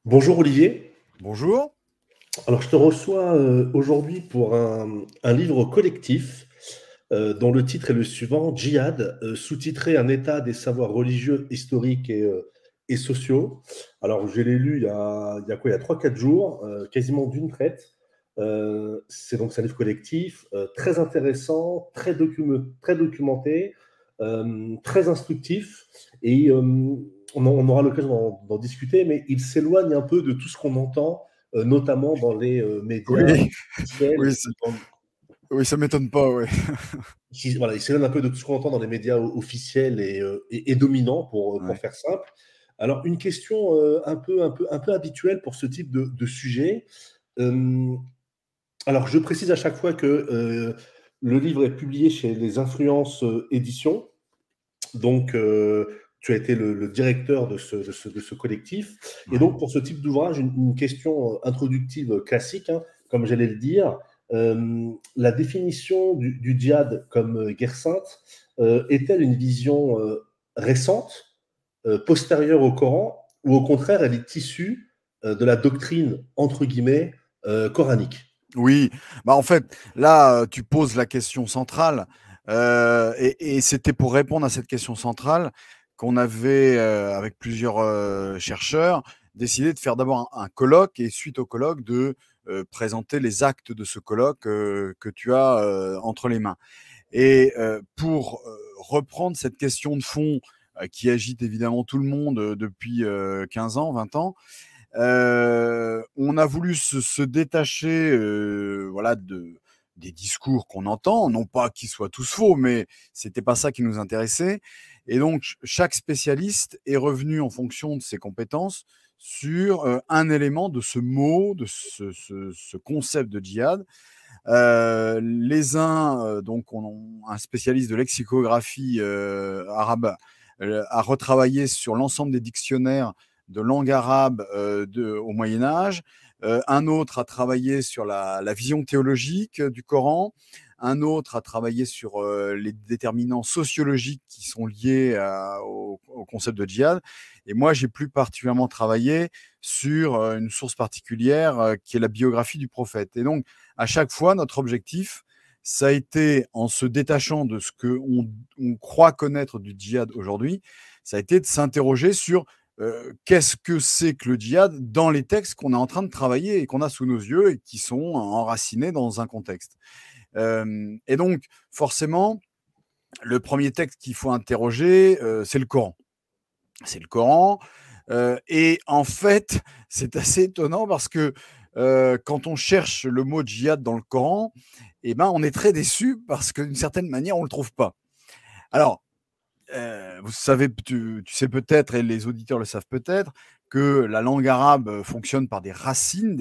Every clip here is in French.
Bonjour Olivier. Bonjour. Alors je te reçois aujourd'hui pour un livre collectif dont le titre est le suivant, Djihad, sous-titré Un état des savoirs religieux, historiques et sociaux. Alors je l'ai lu il y a quoi, il y a 3-4 jours, quasiment d'une traite. C'est un livre collectif, très intéressant, très documenté, très instructif. Et on aura l'occasion d'en discuter, mais il s'éloigne un peu de tout ce qu'on entend, notamment dans les médias Oui, officiels. oui, oui, ça m'étonne pas, ouais. Voilà, il s'éloigne un peu de tout ce qu'on entend dans les médias officiels et dominants, pour Ouais. faire simple. Alors, une question un peu habituelle pour ce type de sujet. Euh, alors, je précise à chaque fois que le livre est publié chez les Influences Éditions. Donc, tu as été le directeur de ce collectif. Et Ouais. donc, pour ce type d'ouvrage, une question introductive classique, hein, comme j'allais le dire, la définition du djihad comme guerre sainte est-elle une vision récente, postérieure au Coran, ou au contraire, elle est issue de la doctrine, entre guillemets, coranique? Oui, bah, en fait, là, tu poses la question centrale, et c'était pour répondre à cette question centrale qu'on avait, avec plusieurs, chercheurs, décidé de faire d'abord un colloque et suite au colloque de, présenter les actes de ce colloque, que tu as, entre les mains. Et pour reprendre cette question de fond qui agite évidemment tout le monde depuis 15 ans, 20 ans, on a voulu se détacher voilà, des discours qu'on entend, non pas qu'ils soient tous faux, mais c'était pas ça qui nous intéressait. Et donc, chaque spécialiste est revenu en fonction de ses compétences sur un élément de ce mot, de ce concept de djihad. Les uns, donc, un spécialiste de lexicographie arabe a retravaillé sur l'ensemble des dictionnaires de langue arabe au Moyen Âge. Un autre a travaillé sur la vision théologique du Coran. Un autre a travaillé sur les déterminants sociologiques qui sont liés au concept de djihad. Et moi, j'ai plus particulièrement travaillé sur une source particulière qui est la biographie du prophète. Et donc, à chaque fois, notre objectif, ça a été, en se détachant de ce qu'on on croit connaître du djihad aujourd'hui, ça a été de s'interroger sur qu'est-ce que c'est que le djihad dans les textes qu'on est en train de travailler et qu'on a sous nos yeux et qui sont enracinés dans un contexte. Et donc, forcément, le premier texte qu'il faut interroger, c'est le Coran. C'est le Coran. Et en fait, c'est assez étonnant parce que quand on cherche le mot djihad dans le Coran, eh ben, on est très déçu parce que d'une certaine manière, on ne le trouve pas. Alors, vous savez, tu sais peut-être, et les auditeurs le savent peut-être, que la langue arabe fonctionne par des racines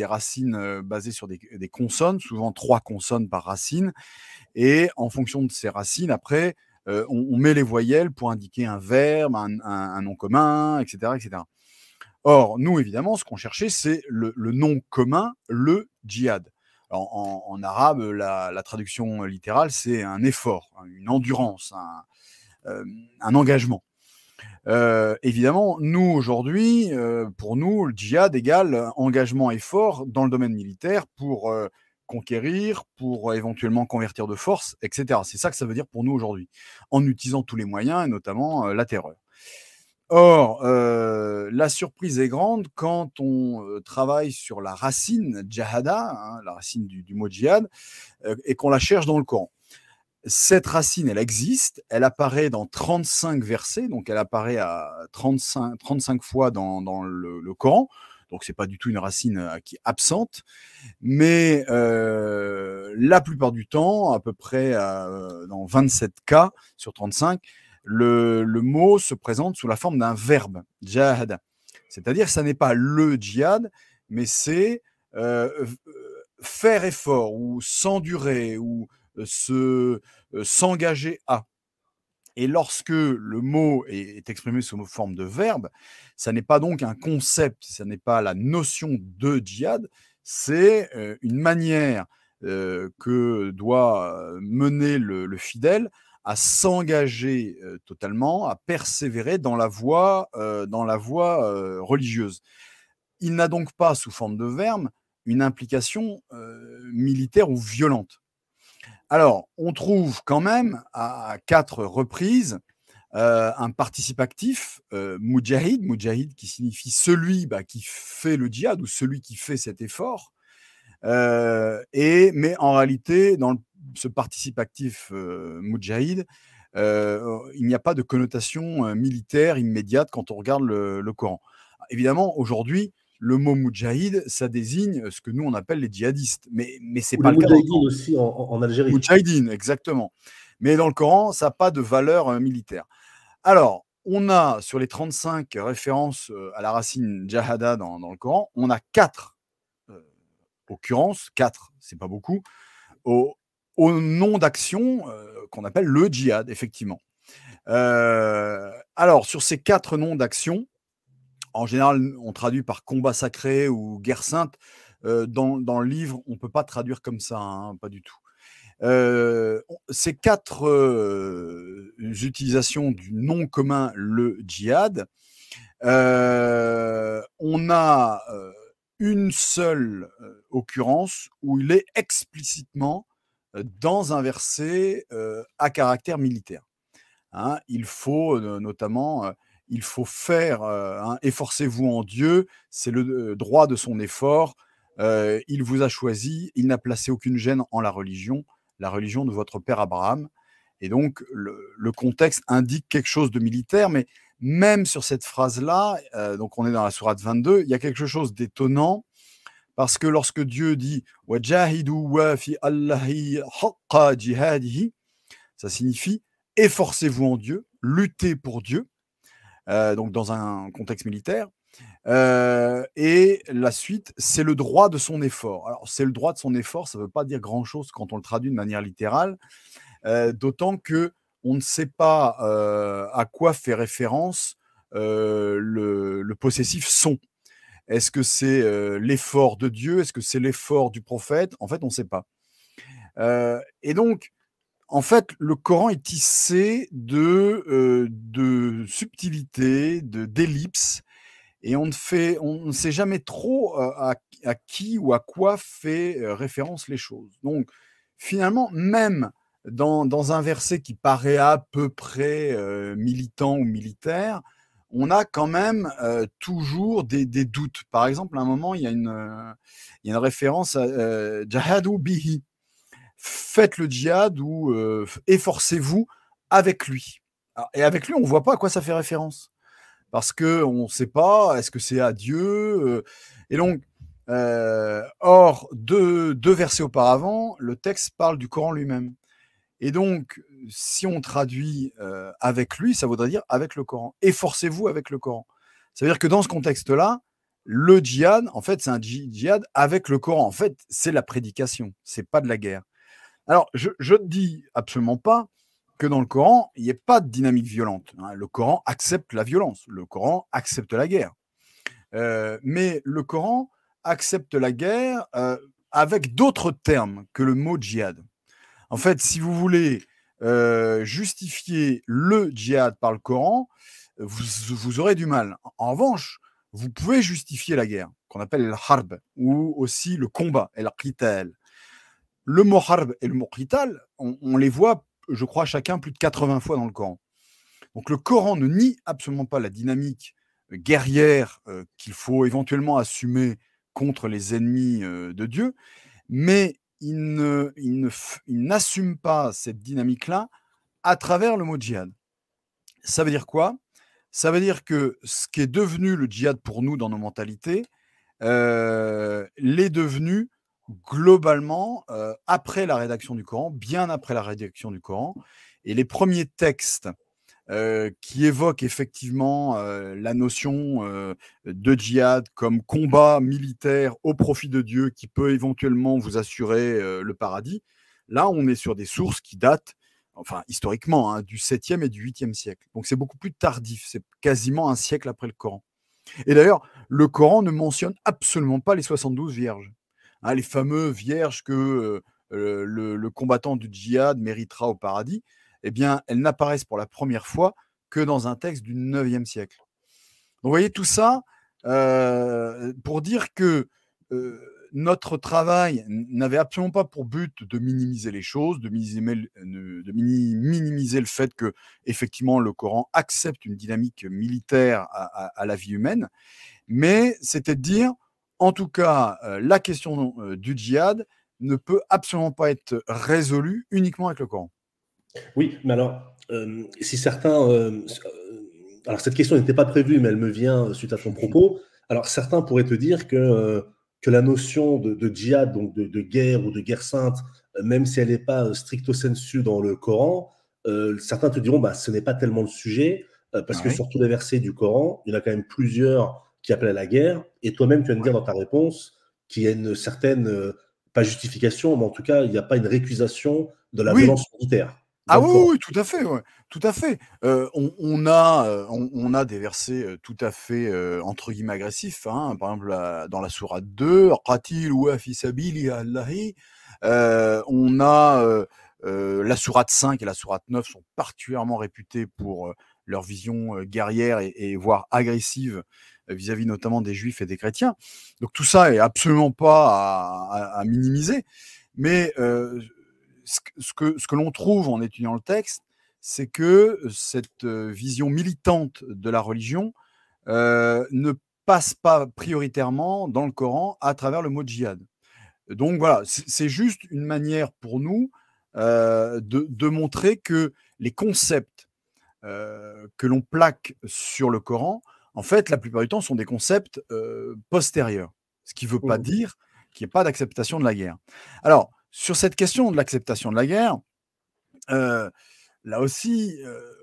basées sur des consonnes, souvent 3 consonnes par racine. Et en fonction de ces racines, après, on met les voyelles pour indiquer un verbe, un nom commun, etc., etc. Or, nous, évidemment, ce qu'on cherchait, c'est le nom commun, le djihad. Alors, en arabe, la traduction littérale, c'est un effort, une endurance, un engagement. Évidemment, nous, aujourd'hui, pour nous, le djihad égale engagement et effort dans le domaine militaire pour conquérir, pour éventuellement convertir de force, etc. C'est ça que ça veut dire pour nous aujourd'hui, en utilisant tous les moyens, et notamment la terreur. Or, la surprise est grande quand on travaille sur la racine djahada, hein, la racine du mot djihad, et qu'on la cherche dans le Coran. Cette racine, elle existe, elle apparaît dans 35 versets, donc elle apparaît à 35 fois dans le Coran, donc c'est pas du tout une racine qui est absente, mais la plupart du temps, à peu près dans 27 cas sur 35, le mot se présente sous la forme d'un verbe, jahada. C'est-à-dire que ça n'est pas le djihad, mais c'est euh, faire effort ou s'endurer ou s'engager à. Et lorsque le mot est exprimé sous forme de verbe, ça n'est pas donc un concept, ça n'est pas la notion de djihad, c'est une manière que doit mener le fidèle à s'engager totalement, à persévérer dans la voie religieuse. Il n'a donc pas, sous forme de verbe, une implication militaire ou violente. Alors, on trouve quand même à 4 reprises un participe actif, Moudjahid, Moudjahid qui signifie celui qui fait le djihad ou celui qui fait cet effort. Mais en réalité, dans ce participe actif Moudjahid, il n'y a pas de connotation militaire immédiate quand on regarde le Coran. Évidemment, aujourd'hui, le mot Moudjahid, ça désigne ce que nous, on appelle les djihadistes. Mais ce n'est Ou pas les le cas dans le Coran. Moudjahidines aussi en Algérie. Moudjahidine, exactement. Mais dans le Coran, ça n'a pas de valeur militaire. Alors, on a, sur les 35 références à la racine jahada dans le Coran, on a 4 occurrences, 4, c'est pas beaucoup, au nom d'action qu'on appelle le djihad, effectivement. Alors, sur ces 4 noms d'action, en général, on traduit par combat sacré ou guerre sainte. Dans le livre, on ne peut pas traduire comme ça, hein, pas du tout. Ces 4 utilisations du nom commun, le djihad, on a une seule occurrence où il est explicitement dans un verset à caractère militaire. Hein, il faut notamment, il faut faire, efforcez-vous en Dieu, c'est le droit de son effort, il vous a choisi, il n'a placé aucune gêne en la religion de votre père Abraham. Et donc, le contexte indique quelque chose de militaire, mais même sur cette phrase-là, donc on est dans la sourate 22, il y a quelque chose d'étonnant, parce que lorsque Dieu dit « Wajahidu wa fi Allahi haqqa jihadihi », ça signifie « efforcez-vous en Dieu, luttez pour Dieu », donc dans un contexte militaire. Et la suite, c'est le droit de son effort. Alors, c'est le droit de son effort, ça ne veut pas dire grand-chose quand on le traduit de manière littérale, d'autant que on ne sait pas à quoi fait référence le possessif son. Est-ce que c'est l'effort de Dieu? Est-ce que c'est l'effort du prophète? En fait, on ne sait pas. Et donc, en fait, le Coran est tissé de subtilités, d'ellipses, et on ne sait jamais trop à qui ou à quoi fait référence les choses. Donc, finalement, même dans un verset qui paraît à peu près militant ou militaire, on a quand même toujours des doutes. Par exemple, à un moment, il y a une référence à Jahadu bihi. Faites le djihad ou efforcez-vous avec lui. Alors, et avec lui, on ne voit pas à quoi ça fait référence. Parce qu'on ne sait pas, est-ce que c'est à Dieu Et donc, or, deux versets auparavant, le texte parle du Coran lui-même. Et donc, si on traduit avec lui, ça voudrait dire avec le Coran. Efforcez-vous avec le Coran. Ça veut dire que dans ce contexte-là, le djihad, en fait, c'est un djihad avec le Coran. En fait, c'est la prédication, c'est pas de la guerre. Alors, je ne dis absolument pas que dans le Coran, il n'y ait pas de dynamique violente. Hein. Le Coran accepte la violence, le Coran accepte la guerre. Mais le Coran accepte la guerre avec d'autres termes que le mot djihad. En fait, si vous voulez justifier le djihad par le Coran, vous aurez du mal. En revanche, vous pouvez justifier la guerre, qu'on appelle le harb, ou aussi le combat, el qital. Le mot harb et le mot qital, on les voit, je crois, chacun plus de 80 fois dans le Coran. Donc le Coran ne nie absolument pas la dynamique guerrière qu'il faut éventuellement assumer contre les ennemis de Dieu, mais il n'assume pas cette dynamique-là à travers le mot djihad. Ça veut dire quoi? Ça veut dire que ce qui est devenu le djihad pour nous dans nos mentalités, l'est devenu globalement après la rédaction du Coran, bien après la rédaction du Coran. Et les premiers textes qui évoquent effectivement la notion de djihad comme combat militaire au profit de Dieu qui peut éventuellement vous assurer le paradis, là on est sur des sources qui datent, enfin historiquement, hein, du 7e et du 8e siècle. Donc c'est beaucoup plus tardif, c'est quasiment un siècle après le Coran. Et d'ailleurs, le Coran ne mentionne absolument pas les 72 vierges. Hein, les fameux vierges que le combattant du djihad méritera au paradis. eh bien, elles n'apparaissent pour la première fois que dans un texte du 9e siècle. Donc, vous voyez tout ça pour dire que notre travail n'avait absolument pas pour but de minimiser les choses, de minimiser le fait que, effectivement, le Coran accepte une dynamique militaire à la vie humaine, mais c'était de dire, en tout cas, la question du djihad ne peut absolument pas être résolue uniquement avec le Coran. Oui, mais alors, si certains. Alors, cette question n'était pas prévue, mais elle me vient suite à ton propos. Alors, certains pourraient te dire que la notion de djihad, donc de guerre ou de guerre sainte, même si elle n'est pas stricto sensu dans le Coran, certains te diront bah, ce n'est pas tellement le sujet, parce que Oui. sur tous les versets du Coran, il y en a quand même plusieurs qui appellent à la guerre. Et toi-même, tu viens de dire dans ta réponse qu'il y a une certaine, pas justification, mais en tout cas, il n'y a pas une récusation de la Oui. violence militaire Ah dans le oui, Coran. oui, tout à fait, ouais, tout à fait. On a des versets, tout à fait, entre guillemets «agressifs», hein. Par exemple, dans la sourate 2, «Qatilu fi sabili Allahi». On a, la sourate 5 et la sourate 9 sont particulièrement réputées pour, leur vision, guerrière et voire agressive, vis-à-vis notamment des juifs et des chrétiens. Donc tout ça est absolument pas à minimiser. Mais, ce que l'on trouve en étudiant le texte, c'est que cette vision militante de la religion ne passe pas prioritairement dans le Coran à travers le mot djihad. Donc voilà, c'est juste une manière pour nous de montrer que les concepts que l'on plaque sur le Coran, en fait, la plupart du temps, sont des concepts postérieurs. Ce qui ne veut pas Mhm. dire qu'il n'y ait pas d'acceptation de la guerre. Alors, sur cette question de l'acceptation de la guerre, là aussi,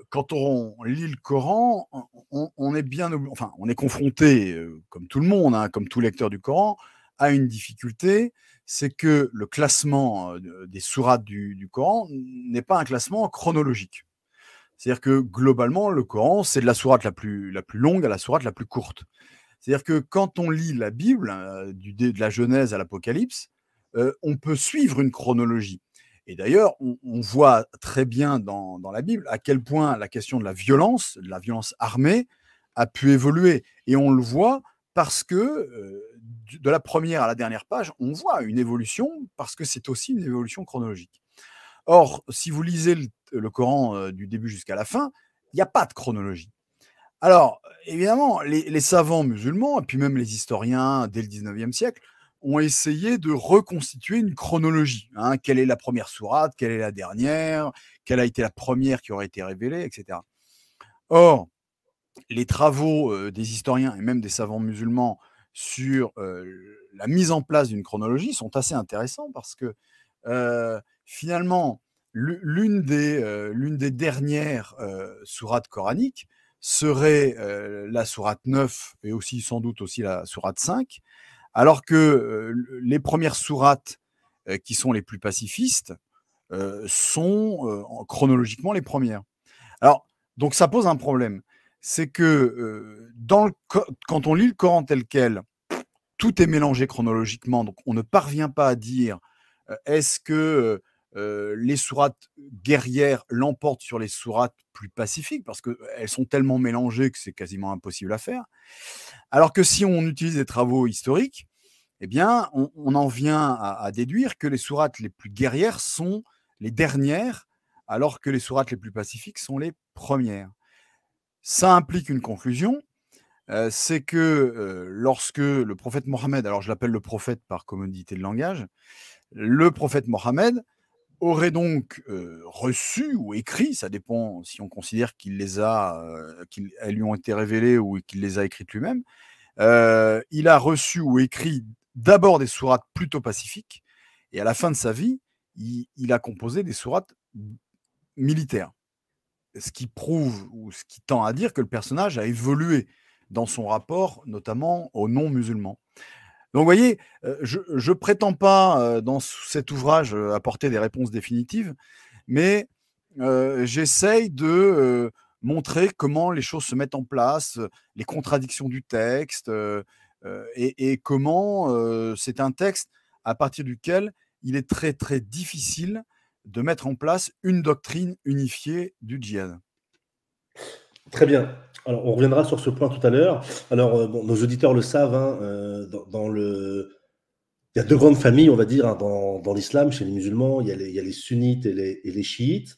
quand on lit le Coran, on est bien, enfin, on est confronté, comme tout le monde, hein, comme tout lecteur du Coran, à une difficulté, c'est que le classement des sourates du Coran n'est pas un classement chronologique. C'est-à-dire que globalement, le Coran, c'est de la sourate la plus longue à la sourate la plus courte. C'est-à-dire que quand on lit la Bible, de la Genèse à l'Apocalypse, on peut suivre une chronologie. Et d'ailleurs, on voit très bien dans la Bible à quel point la question de la violence armée, a pu évoluer. Et on le voit parce que de la première à la dernière page, on voit une évolution parce que c'est aussi une évolution chronologique. Or, si vous lisez le Coran du début jusqu'à la fin, il n'y a pas de chronologie. Alors, évidemment, les savants musulmans, et puis même les historiens dès le 19e siècle, ont essayé de reconstituer une chronologie. Hein. Quelle est la première sourate, quelle est la dernière, quelle a été la première qui aurait été révélée, etc. Or, les travaux des historiens et même des savants musulmans sur la mise en place d'une chronologie sont assez intéressants parce que finalement, l'une des dernières sourates coraniques serait la sourate 9 et aussi sans doute aussi la sourate 5, alors que les premières sourates qui sont les plus pacifistes sont chronologiquement les premières. Alors, donc ça pose un problème. C'est que quand on lit le Coran tel quel, tout est mélangé chronologiquement, donc on ne parvient pas à dire est-ce que les sourates guerrières l'emportent sur les sourates plus pacifiques, parce qu'elles sont tellement mélangées que c'est quasiment impossible à faire. Alors que si on utilise des travaux historiques, eh bien, on en vient à déduire que les sourates les plus guerrières sont les dernières, alors que les sourates les plus pacifiques sont les premières. Ça implique une conclusion, c'est que lorsque le prophète Mohammed, alors je l'appelle le prophète par commodité de langage, le prophète Mohammed aurait donc reçu ou écrit, ça dépend si on considère qu'il les a, qu'elles lui ont été révélées ou qu'il les a écrites lui-même, il a reçu ou écrit d'abord des sourates plutôt pacifiques, et à la fin de sa vie, il a composé des sourates militaires. Ce qui prouve ou ce qui tend à dire que le personnage a évolué dans son rapport, notamment aux non-musulmans. Donc, vous voyez, je ne prétends pas dans cet ouvrage apporter des réponses définitives, mais j'essaye de montrer comment les choses se mettent en place, les contradictions du texte, et comment c'est un texte à partir duquel il est très très difficile de mettre en place une doctrine unifiée du djihad. Très bien. Alors, on reviendra sur ce point tout à l'heure. Alors, bon, nos auditeurs le savent, hein, il y a deux grandes familles, on va dire, hein, dans l'islam, chez les musulmans. Il y a les sunnites et les chiites.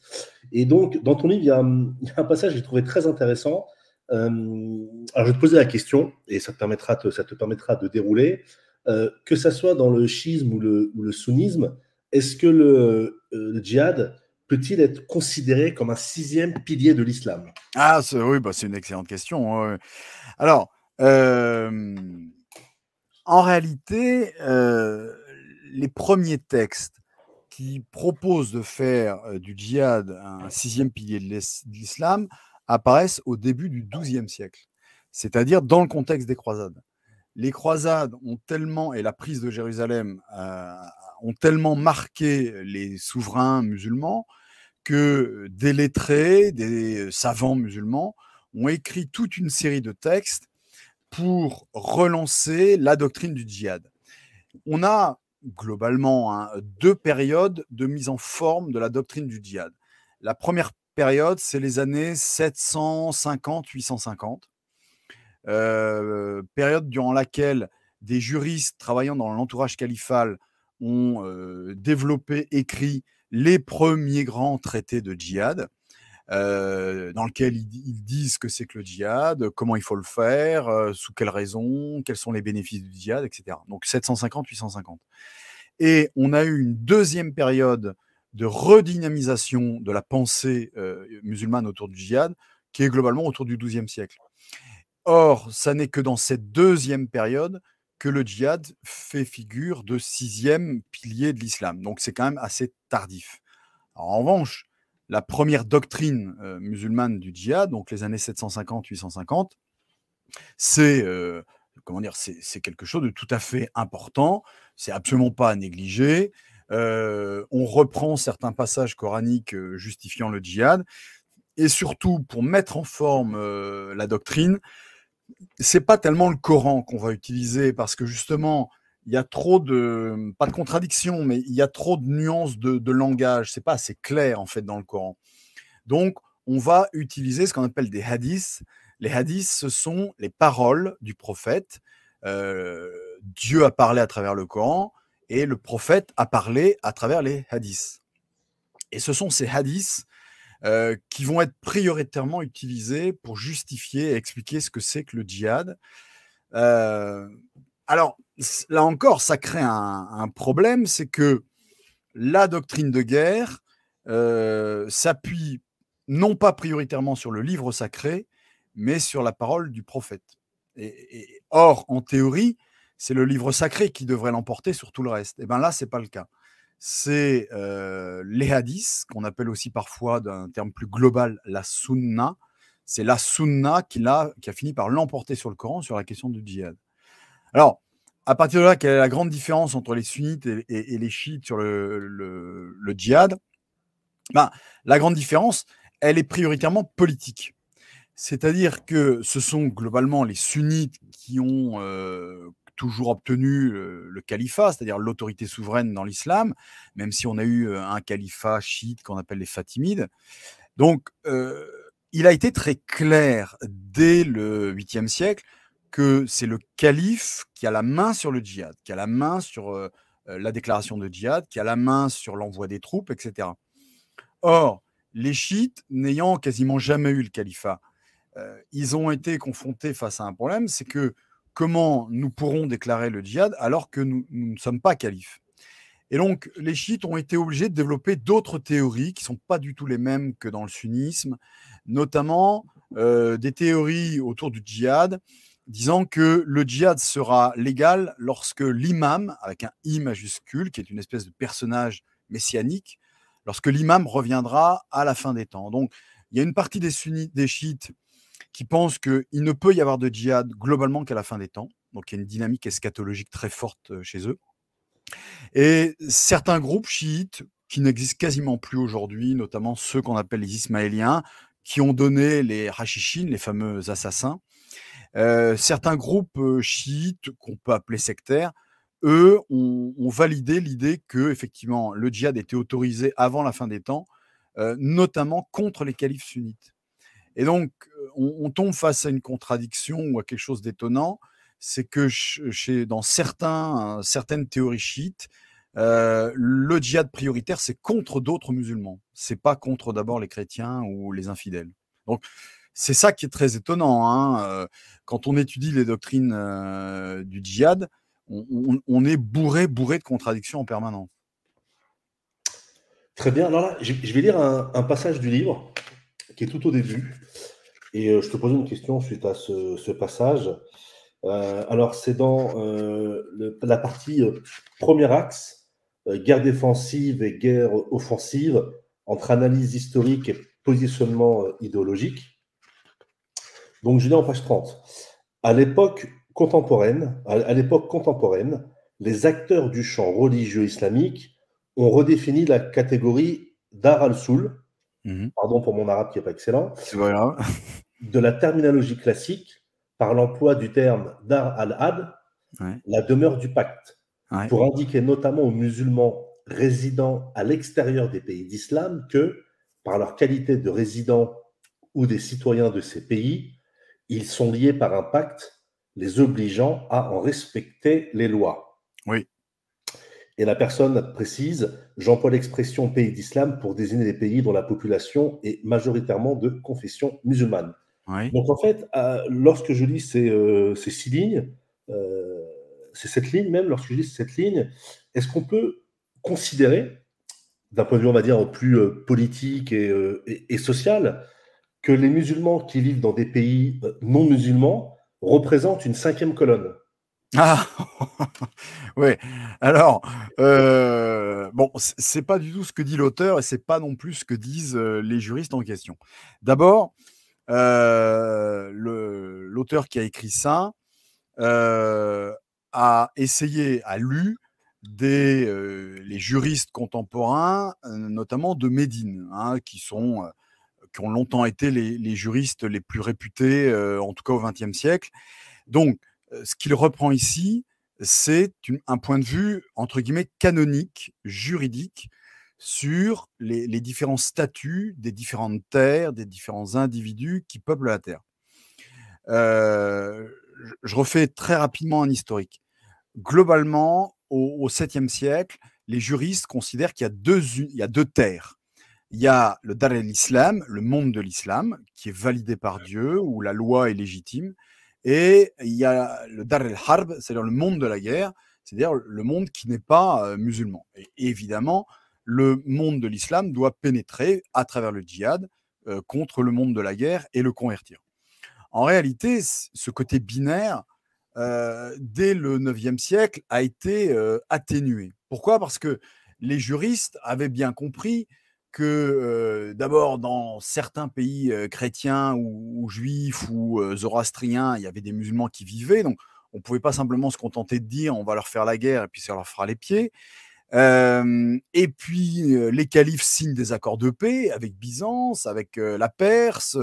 Et donc, dans ton livre, il y a un passage que j'ai trouvé très intéressant. Alors, je vais te poser la question, et ça te permettra de dérouler. Que ça soit dans le chiisme ou le sunnisme, est-ce que le djihad peut-il être considéré comme un sixième pilier de l'islam? Ah, oui, c'est une excellente question. Ouais. Alors, en réalité, les premiers textes qui proposent de faire du djihad un sixième pilier de l'islam apparaissent au début du XIIe siècle, c'est-à-dire dans le contexte des croisades. Les croisades ont tellement, et la prise de Jérusalem, ont tellement marqué les souverains musulmans que des lettrés, des savants musulmans ont écrit toute une série de textes pour relancer la doctrine du djihad. On a globalement deux périodes de mise en forme de la doctrine du djihad. La première période, c'est les années 750-850, période durant laquelle des juristes travaillant dans l'entourage califal ont développé, écrit les premiers grands traités de djihad, dans lequel ils disent ce que c'est que le djihad, comment il faut le faire, sous quelles raisons, quels sont les bénéfices du djihad, etc. Donc 750-850. Et on a eu une deuxième période de redynamisation de la pensée musulmane autour du djihad, qui est globalement autour du XIIe siècle. Or, ça n'est que dans cette deuxième période que le djihad fait figure de sixième pilier de l'islam. Donc c'est quand même assez tardif. Alors, en revanche, la première doctrine musulmane du djihad, donc les années 750-850, c'est quelque chose de tout à fait important, c'est absolument pas à négliger. On reprend certains passages coraniques justifiant le djihad, et surtout pour mettre en forme la doctrine, c'est pas tellement le Coran qu'on va utiliser, parce que justement, il y a trop de, pas de contradictions, mais il y a trop de nuances de langage. C'est pas assez clair, en fait, dans le Coran. Donc, on va utiliser ce qu'on appelle des hadiths. Les hadiths, ce sont les paroles du prophète. Dieu a parlé à travers le Coran et le prophète a parlé à travers les hadiths. Et ce sont ces hadiths qui vont être prioritairement utilisés pour justifier et expliquer ce que c'est que le djihad. Alors, là encore, ça crée un problème, c'est que la doctrine de guerre s'appuie non pas prioritairement sur le livre sacré, mais sur la parole du prophète. Or, en théorie, c'est le livre sacré qui devrait l'emporter sur tout le reste. Et bien là, ce n'est pas le cas. C'est les hadiths, qu'on appelle aussi parfois d'un terme plus global la sunna. C'est la sunna qui a fini par l'emporter sur le Coran sur la question du djihad. Alors, à partir de là, quelle est la grande différence entre les sunnites et les chiites sur le djihad? La grande différence, elle est prioritairement politique. C'est-à-dire que ce sont globalement les sunnites qui ont toujours obtenu le califat, c'est-à-dire l'autorité souveraine dans l'islam, même si on a eu un califat chiite qu'on appelle les Fatimides. Donc, il a été très clair dès le 8e siècle que c'est le calife qui a la main sur le djihad, qui a la main sur la déclaration de djihad, qui a la main sur l'envoi des troupes, etc. Or, les chiites, n'ayant quasiment jamais eu le califat, ils ont été confrontés face à un problème, c'est que comment nous pourrons déclarer le djihad alors que nous ne sommes pas califes? Et donc, les chiites ont été obligés de développer d'autres théories qui ne sont pas du tout les mêmes que dans le sunnisme, notamment des théories autour du djihad, disant que le djihad sera légal lorsque l'imam, avec un I majuscule, qui est une espèce de personnage messianique, lorsque l'imam reviendra à la fin des temps. Donc, il y a une partie des chiites qui pensent qu'il ne peut y avoir de djihad globalement qu'à la fin des temps. Donc, il y a une dynamique eschatologique très forte chez eux. Et certains groupes chiites, qui n'existent quasiment plus aujourd'hui, notamment ceux qu'on appelle les Ismaéliens, qui ont donné les Hashishin, les fameux assassins, certains groupes chiites, qu'on peut appeler sectaires, eux ont validé l'idée que effectivement le djihad était autorisé avant la fin des temps, notamment contre les califes sunnites. Et donc, on tombe face à une contradiction ou à quelque chose d'étonnant, c'est que dans certaines théories chiites, le djihad prioritaire, c'est contre d'autres musulmans. C'est pas contre d'abord les chrétiens ou les infidèles. Donc, c'est ça qui est très étonnant, hein. Quand on étudie les doctrines du djihad, on est bourré de contradictions en permanence. Très bien. Alors là, je vais lire un passage du livre qui est tout au début. Et je te pose une question suite à ce passage. Alors, c'est dans la partie premier axe, guerre défensive et guerre offensive, entre analyse historique et positionnement idéologique. Donc, je lis en page 30. À l'époque contemporaine, les acteurs du champ religieux islamique ont redéfini la catégorie Dar al-Sul, pardon pour mon arabe qui n'est pas excellent, Voilà. de la terminologie classique par l'emploi du terme Dar al-Had, Ouais. la demeure du pacte, Ouais. pour indiquer notamment aux musulmans résidant à l'extérieur des pays d'islam que, par leur qualité de résidents ou des citoyens de ces pays, ils sont liés par un pacte les obligeant à en respecter les lois. Oui. Et la personne précise, j'emploie l'expression pays d'islam pour désigner les pays dont la population est majoritairement de confession musulmane. Oui. Donc en fait, lorsque je lis ces 6 lignes, c'est cette ligne même, lorsque je lis cette ligne, est-ce qu'on peut considérer, d'un point de vue, on va dire, plus politique et social, que les musulmans qui vivent dans des pays non musulmans représentent une 5e colonne? Ah oui. Alors, bon, c'est pas du tout ce que dit l'auteur et c'est pas non plus ce que disent les juristes en question. D'abord, l'auteur qui a écrit ça a lu les juristes contemporains, notamment de Médine, hein, qui ont longtemps été les juristes les plus réputés, en tout cas au XXe siècle. Donc, ce qu'il reprend ici, c'est un point de vue, entre guillemets, canonique, juridique, sur les différents statuts des différentes terres, des différents individus qui peuplent la Terre. Je refais très rapidement un historique. Globalement, au 7e siècle, les juristes considèrent qu'il y a deux terres. Il y a le Dar el-Islam, le monde de l'islam, qui est validé par Dieu, où la loi est légitime. Et il y a le Dar el-Harb, c'est-à-dire le monde de la guerre, c'est-à-dire le monde qui n'est pas musulman. Et évidemment, le monde de l'islam doit pénétrer à travers le djihad contre le monde de la guerre et le convertir. En réalité, ce côté binaire, dès le 9e siècle, a été atténué. Pourquoi ? Parce que les juristes avaient bien compris que d'abord, dans certains pays chrétiens ou juifs ou zoroastriens, il y avait des musulmans qui vivaient, donc on ne pouvait pas simplement se contenter de dire on va leur faire la guerre et puis ça leur fera les pieds. Et puis les califes signent des accords de paix avec Byzance, avec la Perse,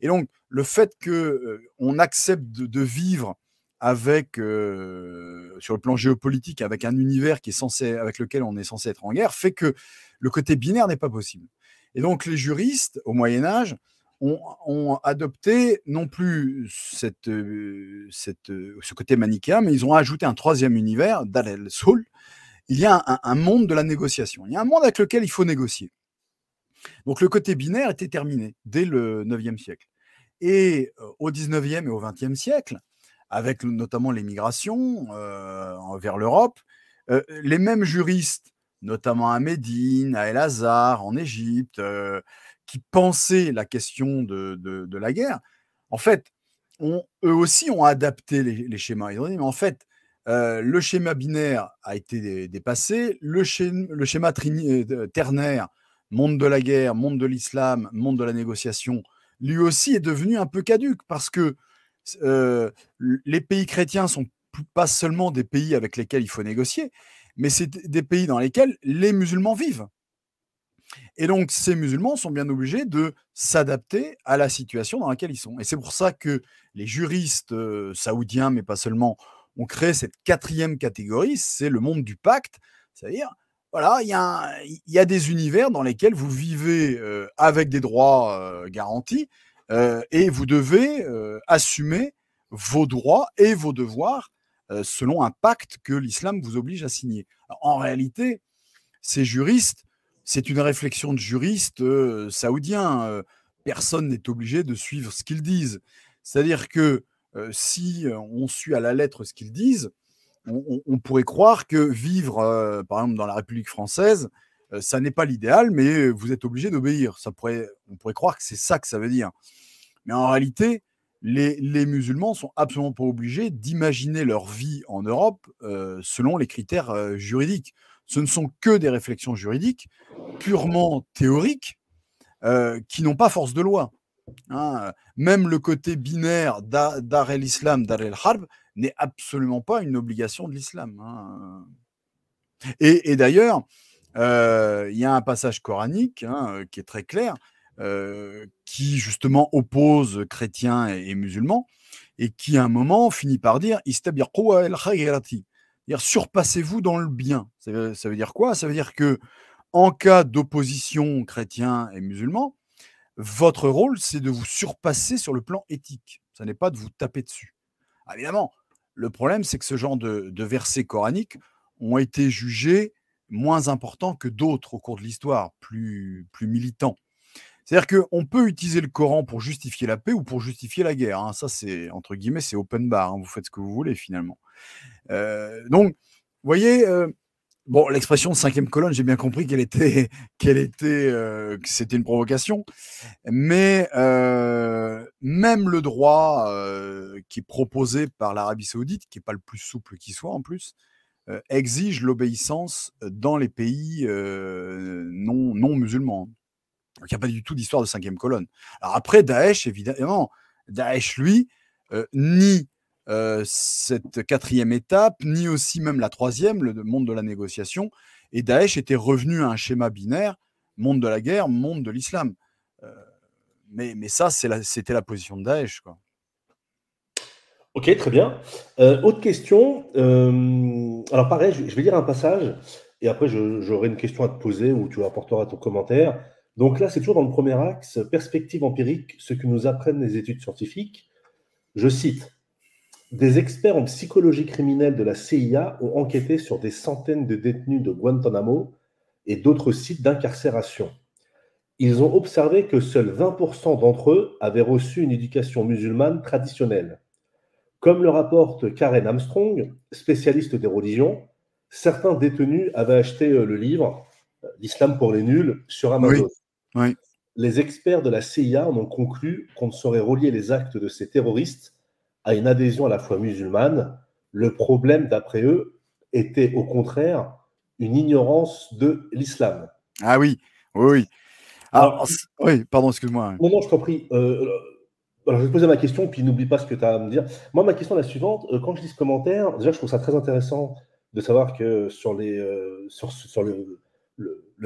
et donc le fait qu'on accepte de vivre avec, sur le plan géopolitique, avec un univers avec lequel on est censé être en guerre, fait que le côté binaire n'est pas possible. Et donc les juristes, au Moyen-Âge, ont adopté non plus ce côté manichéen, mais ils ont ajouté un 3e univers, Dar el-Sul. Il y a un monde de la négociation. Il y a un monde avec lequel il faut négocier. Donc le côté binaire était terminé dès le 9e siècle. Et au 19e et au 20e siècle, avec notamment les migrations vers l'Europe, les mêmes juristes, notamment à Médine, à El-Azhar, en Égypte, qui pensaient la question de la guerre, en fait, eux aussi ont adapté les schémas. Ils ont dit, mais en fait, le schéma binaire a été dépassé, le schéma ternaire, monde de la guerre, monde de l'islam, monde de la négociation, lui aussi est devenu un peu caduque parce que les pays chrétiens sont pas seulement des pays avec lesquels il faut négocier, mais c'est des pays dans lesquels les musulmans vivent. Et donc, ces musulmans sont bien obligés de s'adapter à la situation dans laquelle ils sont. Et c'est pour ça que les juristes saoudiens, mais pas seulement, on crée cette quatrième catégorie, c'est le monde du pacte. C'est-à-dire, voilà, il y a des univers dans lesquels vous vivez avec des droits garantis et vous devez assumer vos droits et vos devoirs selon un pacte que l'islam vous oblige à signer. Alors, en réalité, ces juristes, c'est une réflexion de juristes saoudiens. Personne n'est obligé de suivre ce qu'ils disent. C'est-à-dire que si on suit à la lettre ce qu'ils disent, on pourrait croire que vivre, par exemple, dans la République française, ça n'est pas l'idéal, mais vous êtes obligé d'obéir. On pourrait croire que c'est ça que ça veut dire. Mais en réalité, les musulmans sont absolument pas obligés d'imaginer leur vie en Europe selon les critères juridiques. Ce ne sont que des réflexions juridiques purement théoriques qui n'ont pas force de loi. Hein. Même le côté binaire Dar el-Islam, Dar el-Harb n'est absolument pas une obligation de l'islam. Hein. Et d'ailleurs, il y a un passage coranique qui est très clair, qui justement oppose chrétiens et musulmans, et qui à un moment finit par dire « Istabiqu el-khayrati », c'est-à-dire surpassez-vous dans le bien. Ça veut dire quoi? Ça veut dire que en cas d'opposition chrétien et musulman, votre rôle, c'est de vous surpasser sur le plan éthique. Ça n'est pas de vous taper dessus. Évidemment, le problème, c'est que ce genre de versets coraniques ont été jugés moins importants que d'autres au cours de l'histoire, plus militants. C'est-à-dire qu'on peut utiliser le Coran pour justifier la paix ou pour justifier la guerre. Hein. Ça, c'est, entre guillemets, c'est open bar. Hein. Vous faites ce que vous voulez, finalement. Donc, vous voyez, bon, l'expression de cinquième colonne, j'ai bien compris que c'était une provocation. Mais même le droit qui est proposé par l'Arabie Saoudite, qui n'est pas le plus souple qui soit en plus, exige l'obéissance dans les pays non musulmans. Donc, il n'y a pas du tout d'histoire de cinquième colonne. Alors après, Daesh, évidemment, Daesh, lui, ni cette quatrième étape, ni aussi même la troisième, le monde de la négociation. Et Daesh était revenu à un schéma binaire, monde de la guerre, monde de l'islam. Mais ça, c'était la position de Daesh, quoi. Ok, très bien. Autre question. Alors pareil, je vais lire un passage et après j'aurai une question à te poser où tu apporteras ton commentaire. Donc là, c'est toujours dans le premier axe, perspective empirique, ce que nous apprennent les études scientifiques. Je cite, des experts en psychologie criminelle de la CIA ont enquêté sur des centaines de détenus de Guantanamo et d'autres sites d'incarcération. Ils ont observé que seuls 20% d'entre eux avaient reçu une éducation musulmane traditionnelle. Comme le rapporte Karen Armstrong, spécialiste des religions, certains détenus avaient acheté le livre « L'islam pour les nuls » sur Amazon. Oui. Les experts de la CIA en ont conclu qu'on ne saurait relier les actes de ces terroristes à une adhésion à la foi musulmane. Le problème, d'après eux, était au contraire une ignorance de l'islam. Ah oui, oui. Alors, oui, pardon, excuse-moi. Non, je t'en prie. Alors, je vais te poser ma question, puis n'oublie pas ce que tu as à me dire. Moi, ma question est la suivante. Quand je lis ce commentaire, déjà, je trouve ça très intéressant de savoir que sur le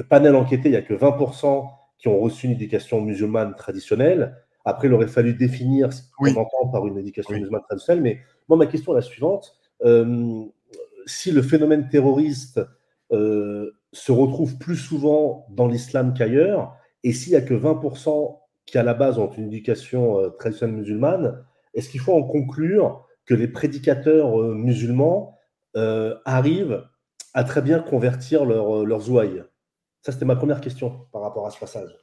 panel enquêté, il n'y a que 20% qui ont reçu une éducation musulmane traditionnelle. Après, il aurait fallu définir ce qu'on entend par une éducation musulmane traditionnelle. Mais moi, ma question est la suivante. Si le phénomène terroriste se retrouve plus souvent dans l'islam qu'ailleurs, et s'il n'y a que 20% qui, à la base, ont une éducation traditionnelle musulmane, est-ce qu'il faut en conclure que les prédicateurs musulmans arrivent à très bien convertir leurs ouailles? Ça, c'était ma première question par rapport à ce passage.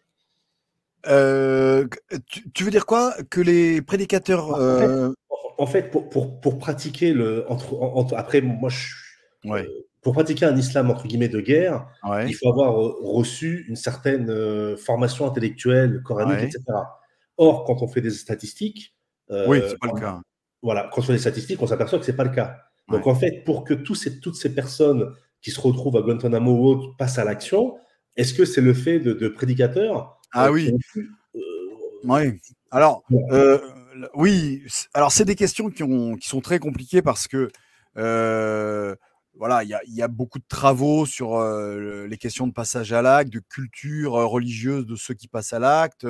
Tu veux dire quoi? Que les prédicateurs... En fait, pour pratiquer après, moi, pour pratiquer un islam, entre guillemets, de guerre, il faut avoir reçu une certaine formation intellectuelle, coranique, etc. Or, quand on fait des statistiques... c'est pas le cas. Voilà, quand on fait des statistiques, on s'aperçoit que ce n'est pas le cas. Donc, en fait, pour que toutes ces personnes qui se retrouvent à Guantanamo ou autres passent à l'action, est-ce que c'est le fait de prédicateurs oui. Oui. Alors, oui. Alors, c'est des questions qui sont très compliquées parce que voilà, il y a beaucoup de travaux sur les questions de passage à l'acte, de culture religieuse de ceux qui passent à l'acte.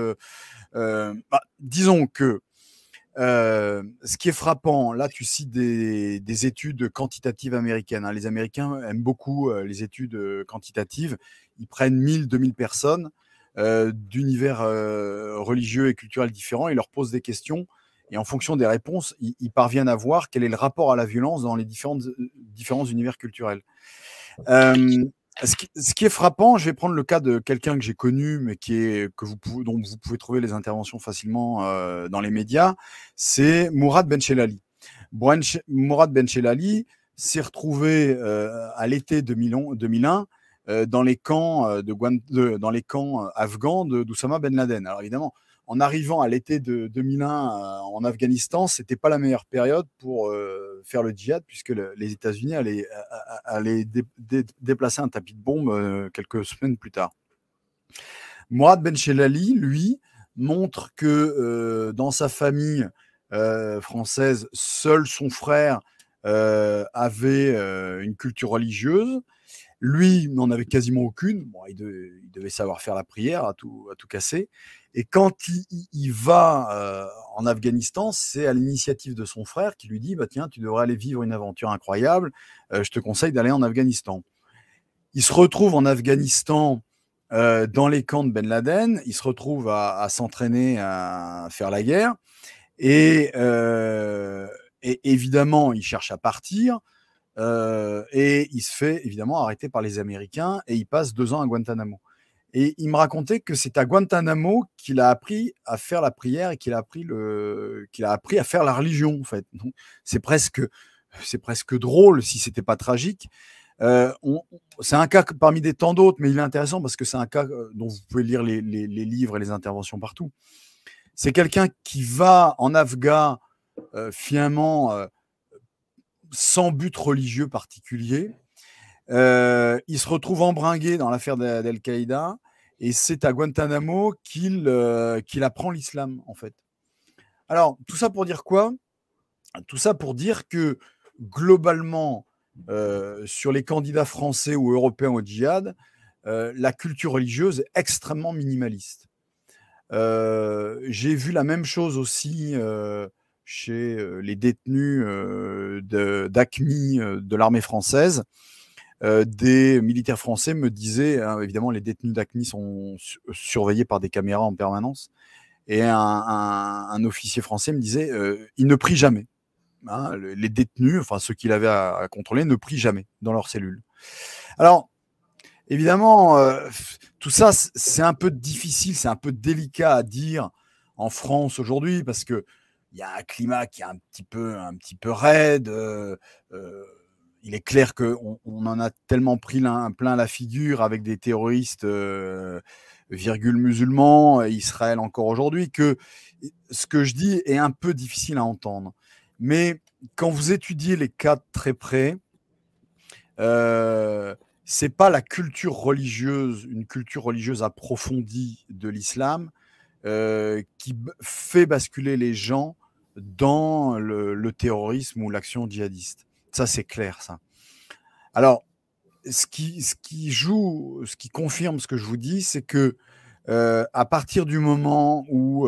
Disons que Ce qui est frappant, là, tu cites des études quantitatives américaines. Hein. Les Américains aiment beaucoup les études quantitatives. Ils prennent 1000, 2000 personnes d'univers religieux et culturels différents. Ils leur posent des questions. Et en fonction des réponses, ils parviennent à voir quel est le rapport à la violence dans les différents univers culturels. Ce qui est frappant, je vais prendre le cas de quelqu'un que j'ai connu, mais dont vous pouvez trouver les interventions facilement dans les médias, c'est Mourad Benchelali. Mourad Benchelali s'est retrouvé à l'été 2001 dans les camps, afghans d'Oussama Ben Laden. Alors évidemment, en arrivant à l'été de 2001 en Afghanistan, c'était pas la meilleure période pour faire le djihad, puisque les États-Unis allaient déplacer un tapis de bombe quelques semaines plus tard. Mourad Benchelali, lui, montre que dans sa famille française, seul son frère avait une culture religieuse. Lui n'en avait quasiment aucune. Bon, il devait savoir faire la prière à tout casser. Et quand il va en Afghanistan, c'est à l'initiative de son frère qui lui dit bah, tiens, tu devrais aller vivre une aventure incroyable. Je te conseille d'aller en Afghanistan. Il se retrouve en Afghanistan dans les camps de Ben Laden. Il se retrouve à s'entraîner à faire la guerre. Et évidemment, il cherche à partir. Et il se fait évidemment arrêter par les Américains et il passe 2 ans à Guantanamo. Et il me racontait que c'est à Guantanamo qu'il a appris à faire la prière et qu'il a appris à faire la religion, en fait. Donc, c'est presque drôle si c'était pas tragique. C'est un cas parmi des tant d'autres, mais il est intéressant parce que c'est un cas dont vous pouvez lire les livres et les interventions partout. C'est quelqu'un qui va en Afghan finalement sans but religieux particulier. Il se retrouve embringué dans l'affaire d'Al-Qaïda et c'est à Guantanamo qu'il apprend l'islam, en fait. Alors, tout ça pour dire quoi? Tout ça pour dire que, globalement, sur les candidats français ou européens au djihad, la culture religieuse est extrêmement minimaliste. J'ai vu la même chose aussi chez les détenus d'AQMI de l'armée française. Des militaires français me disaient, évidemment, les détenus d'AQMI sont surveillés par des caméras en permanence, et un officier français me disait, ils ne prient jamais. Hein, les détenus, enfin ceux qu'il avait à contrôler, ne prient jamais dans leurs cellules. Alors, évidemment, tout ça, c'est un peu difficile, c'est un peu délicat à dire en France aujourd'hui, parce que il y a un climat qui est un petit peu raide. Il est clair qu'on en a tellement pris plein la figure avec des terroristes virgule musulmans, Israël encore aujourd'hui, que ce que je dis est un peu difficile à entendre. Mais quand vous étudiez les cas de très près, c'est pas la culture religieuse, une culture religieuse approfondie de l'islam qui fait basculer les gens dans le terrorisme ou l'action djihadiste. Ça, c'est clair, ça. Alors, ce qui confirme ce que je vous dis, c'est que à partir du moment où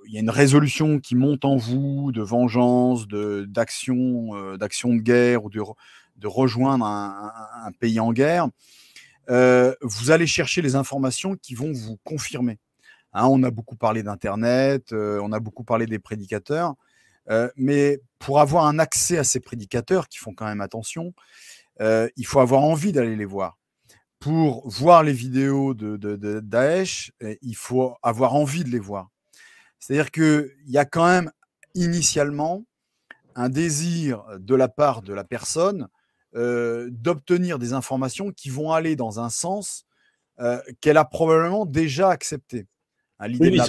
il y a une résolution qui monte en vous de vengeance, d'action de guerre ou de rejoindre un pays en guerre, vous allez chercher les informations qui vont vous confirmer. Hein, on a beaucoup parlé d'Internet, on a beaucoup parlé des prédicateurs, mais pour avoir un accès à ces prédicateurs qui font quand même attention, il faut avoir envie d'aller les voir. Pour voir les vidéos de Daesh, il faut avoir envie de les voir. C'est-à-dire qu'il y a quand même initialement un désir de la part de la personne d'obtenir des informations qui vont aller dans un sens qu'elle a probablement déjà accepté. Hein, oui,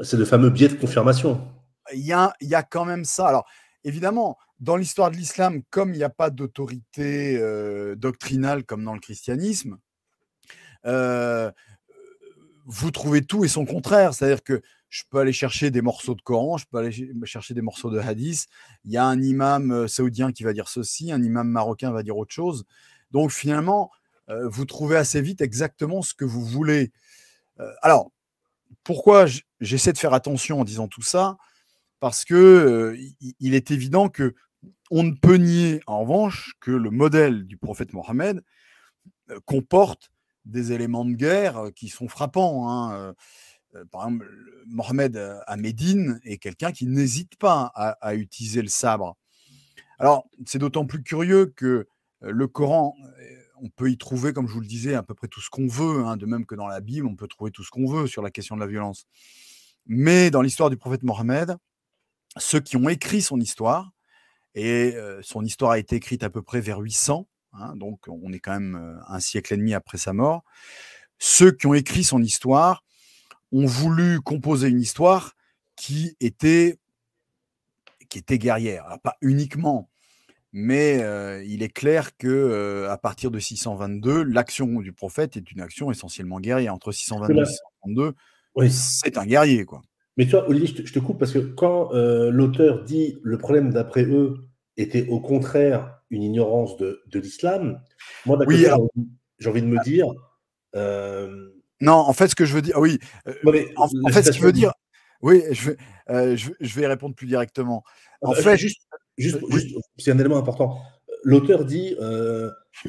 c'est le fameux biais de confirmation. Il y a quand même ça. Alors, évidemment, dans l'histoire de l'islam, comme il n'y a pas d'autorité doctrinale comme dans le christianisme, vous trouvez tout et son contraire. C'est-à-dire que je peux aller chercher des morceaux de Coran, je peux aller chercher des morceaux de hadith. Il y a un imam saoudien qui va dire ceci, un imam marocain va dire autre chose. Donc, finalement, vous trouvez assez vite exactement ce que vous voulez. Alors, pourquoi j'essaie de faire attention en disant tout ça? Parce que il est évident que on ne peut nier, en revanche, que le modèle du prophète Mohammed comporte des éléments de guerre qui sont frappants. Hein. Par exemple, Mohammed à Médine est quelqu'un qui n'hésite pas à utiliser le sabre. Alors, c'est d'autant plus curieux que le Coran, on peut y trouver, comme je vous le disais, à peu près tout ce qu'on veut, hein, de même que dans la Bible, on peut trouver tout ce qu'on veut sur la question de la violence. Mais dans l'histoire du prophète Mohammed, ceux qui ont écrit son histoire, et son histoire a été écrite à peu près vers 800, hein, donc on est quand même un siècle et demi après sa mort, ceux qui ont écrit son histoire ont voulu composer une histoire qui était guerrière. Alors, pas uniquement, mais il est clair que à partir de 622, l'action du prophète est une action essentiellement guerrière. Entre 622 et 632, Oui. c'est un guerrier, quoi. Mais tu vois, Olivier, je te coupe parce que quand l'auteur dit le problème d'après eux était au contraire une ignorance de l'islam, moi d'un Oui, côté, alors, j'ai envie de me dire. non, en fait, ce que je veux dire, oui, Mais en la fait, ce qu'il citation veut dit. dire, oui, je vais répondre plus directement. En Enfin, fait, oui, c'est un élément important. L'auteur dit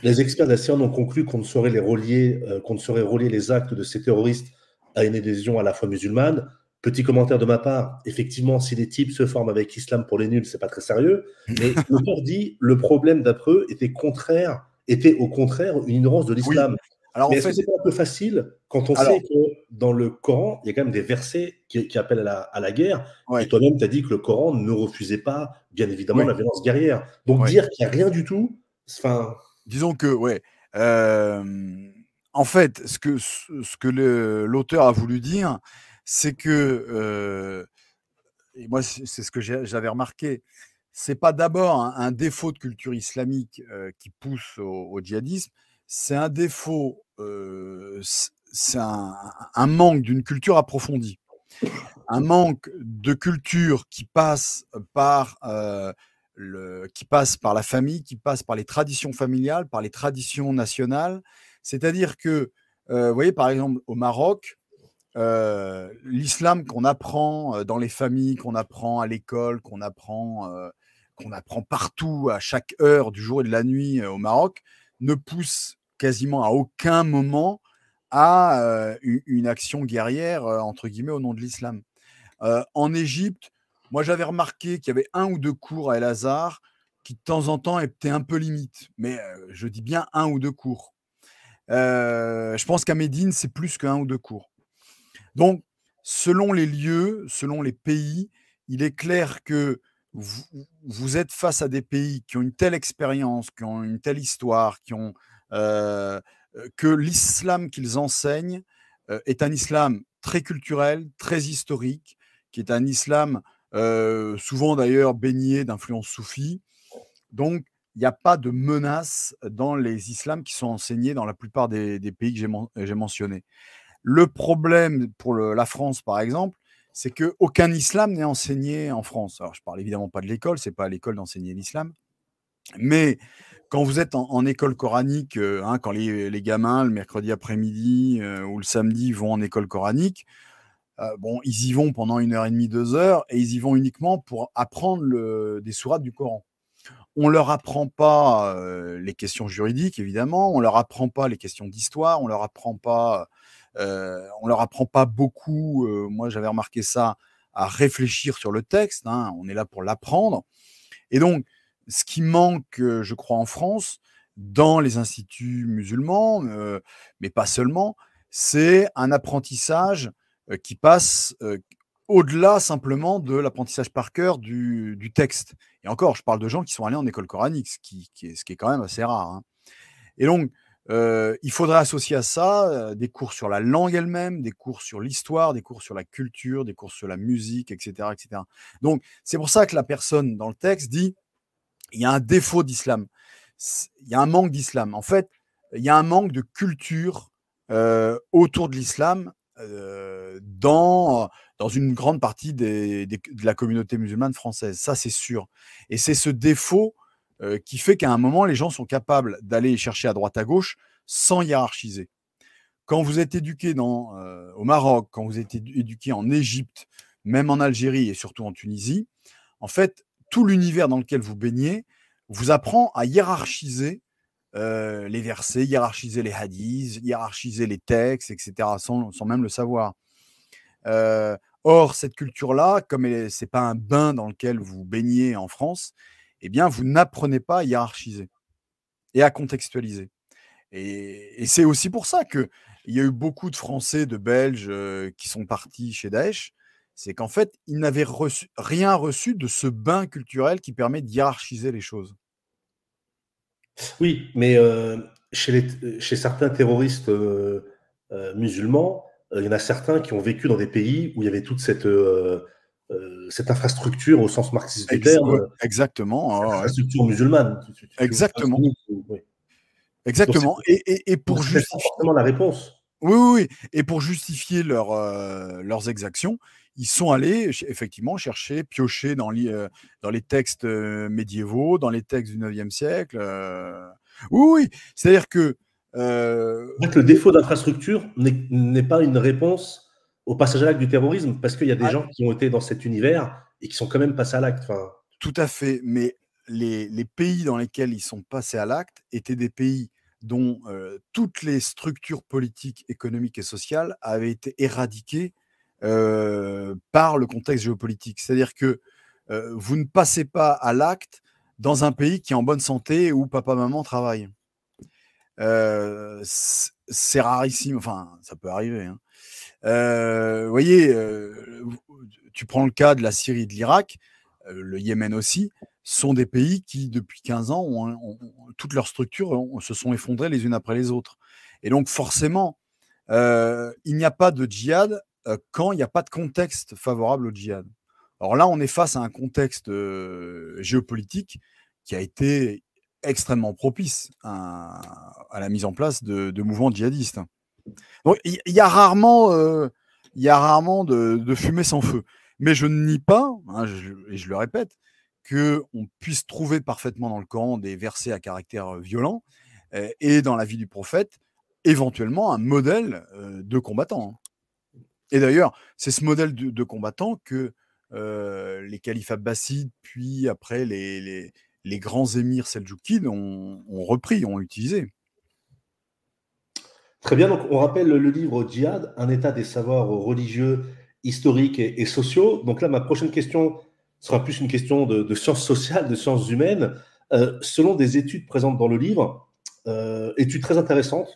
les experts de la CIA ont conclu qu'on ne saurait qu'on ne saurait relier les actes de ces terroristes à une adhésion à la foi musulmane. Petit commentaire de ma part, effectivement, si les types se forment avec l'islam pour les nuls, c'est pas très sérieux. Mais l'auteur dit le problème d'après eux était au contraire une ignorance de oui. l'islam. Alors, Mais en est-ce que fait, c'est pas un peu facile quand on sait alors, que dans le Coran, il y a quand même des versets qui appellent à la guerre et ouais, toi-même, tu as dit que le Coran ne refusait pas, bien évidemment, ouais, la violence guerrière. Donc ouais. dire qu'il n'y a rien du tout, enfin, Disons que, ouais. En fait, ce que l'auteur a voulu dire, c'est que, et moi, c'est ce que j'avais remarqué, c'est pas d'abord un défaut de culture islamique qui pousse au djihadisme, c'est un défaut, c'est un manque d'une culture approfondie, un manque de culture qui passe par la famille, qui passe par les traditions familiales, par les traditions nationales. C'est-à-dire que, vous voyez, par exemple, au Maroc, l'islam qu'on apprend dans les familles, qu'on apprend à l'école, qu'on apprend partout, à chaque heure du jour et de la nuit au Maroc, ne pousse quasiment à aucun moment à une action guerrière, entre guillemets, au nom de l'islam. En Égypte, moi j'avais remarqué qu'il y avait un ou deux cours à El-Azhar qui de temps en temps étaient un peu limite, mais je dis bien un ou deux cours. Je pense qu'à Médine, c'est plus qu'un ou deux cours. Donc, selon les lieux, selon les pays, il est clair que vous, vous êtes face à des pays qui ont une telle expérience, qui ont une telle histoire, que l'islam qu'ils enseignent est un islam très culturel, très historique, qui est un islam souvent d'ailleurs baigné d'influence soufie. Donc, il n'y a pas de menace dans les islams qui sont enseignés dans la plupart des pays que j'ai mentionnés. Le problème pour la France, par exemple, c'est qu'aucun islam n'est enseigné en France. Alors, je ne parle évidemment pas de l'école, ce n'est pas à l'école d'enseigner l'islam, mais quand vous êtes en école coranique, hein, quand les gamins, le mercredi après-midi ou le samedi, vont en école coranique, bon, ils y vont pendant 1 heure et demie, 2 heures, et ils y vont uniquement pour apprendre des sourates du Coran. On leur apprend pas les questions juridiques, évidemment, on leur apprend pas les questions d'histoire, on leur apprend pas beaucoup. Moi, j'avais remarqué ça, à réfléchir sur le texte. Hein, on est là pour l'apprendre. Et donc, ce qui manque, je crois, en France, dans les instituts musulmans, mais pas seulement, c'est un apprentissage qui passe au-delà simplement de l'apprentissage par cœur du texte. Et encore, je parle de gens qui sont allés en école coranique, ce qui est quand même assez rare. Hein. Et donc, il faudrait associer à ça des cours sur la langue elle-même, des cours sur l'histoire, des cours sur la culture, des cours sur la musique, etc., etc. Donc, c'est pour ça que la personne dans le texte dit il y a un défaut d'islam, il y a un manque d'islam. En fait, il y a un manque de culture autour de l'islam dans une grande partie de la communauté musulmane française. Ça, c'est sûr. Et c'est ce défaut qui fait qu'à un moment, les gens sont capables d'aller chercher à droite à gauche sans hiérarchiser. quand vous êtes éduqué au Maroc, quand vous êtes éduqué en Égypte, même en Algérie et surtout en Tunisie, en fait, tout l'univers dans lequel vous baignez vous apprend à hiérarchiser les versets, hiérarchiser les hadiths, hiérarchiser les textes, etc., sans même le savoir. Or, cette culture-là, comme ce n'est pas un bain dans lequel vous baignez en France, eh bien, vous n'apprenez pas à hiérarchiser et à contextualiser. Et c'est aussi pour ça qu'il y a eu beaucoup de Français, de Belges qui sont partis chez Daesh. C'est qu'en fait, ils n'avaient rien reçu de ce bain culturel qui permet de hiérarchiser les choses. Oui, mais chez certains terroristes musulmans, il y en a certains qui ont vécu dans des pays où il y avait toute cette infrastructure au sens marxiste du terme, Exactement. infrastructure musulmane. Exactement. Oui. Exactement. Et pour justifier forcément la réponse. Oui. Et pour justifier leurs exactions, ils sont allés effectivement piocher dans les textes médiévaux, dans les textes du 9e siècle. Oui. C'est-à-dire que. Le défaut d'infrastructure n'est pas une réponse au passage à l'acte du terrorisme, parce qu'il y a des gens qui ont été dans cet univers et qui sont quand même passés à l'acte. Tout à fait. Mais les pays dans lesquels ils sont passés à l'acte étaient des pays dont toutes les structures politiques, économiques et sociales avaient été éradiquées par le contexte géopolitique. C'est-à-dire que vous ne passez pas à l'acte dans un pays qui est en bonne santé où papa-maman travaillent. C'est rarissime, enfin, ça peut arriver. Vous voyez, tu prends le cas de la Syrie et de l'Irak, le Yémen aussi, sont des pays qui, depuis 15 ans, toutes leurs structures se sont effondrées les unes après les autres. Et donc, forcément, il n'y a pas de djihad quand il n'y a pas de contexte favorable au djihad. Alors là, on est face à un contexte géopolitique qui a été extrêmement propice à la mise en place de mouvements djihadistes. Donc, il y a rarement de fumée sans feu. Mais je ne nie pas, et je le répète, qu'on puisse trouver parfaitement dans le Coran des versets à caractère violent et dans la vie du prophète, éventuellement un modèle de combattant. Et d'ailleurs, c'est ce modèle de combattant que les califes abbassides, puis après les grands émirs seldjoukides ont repris, ont utilisé. Très bien, donc on rappelle le livre Djihad, un état des savoirs religieux, historiques et sociaux. Donc là, ma prochaine question sera plus une question de sciences sociales, de sciences humaines. Selon des études présentes dans le livre, études très intéressantes,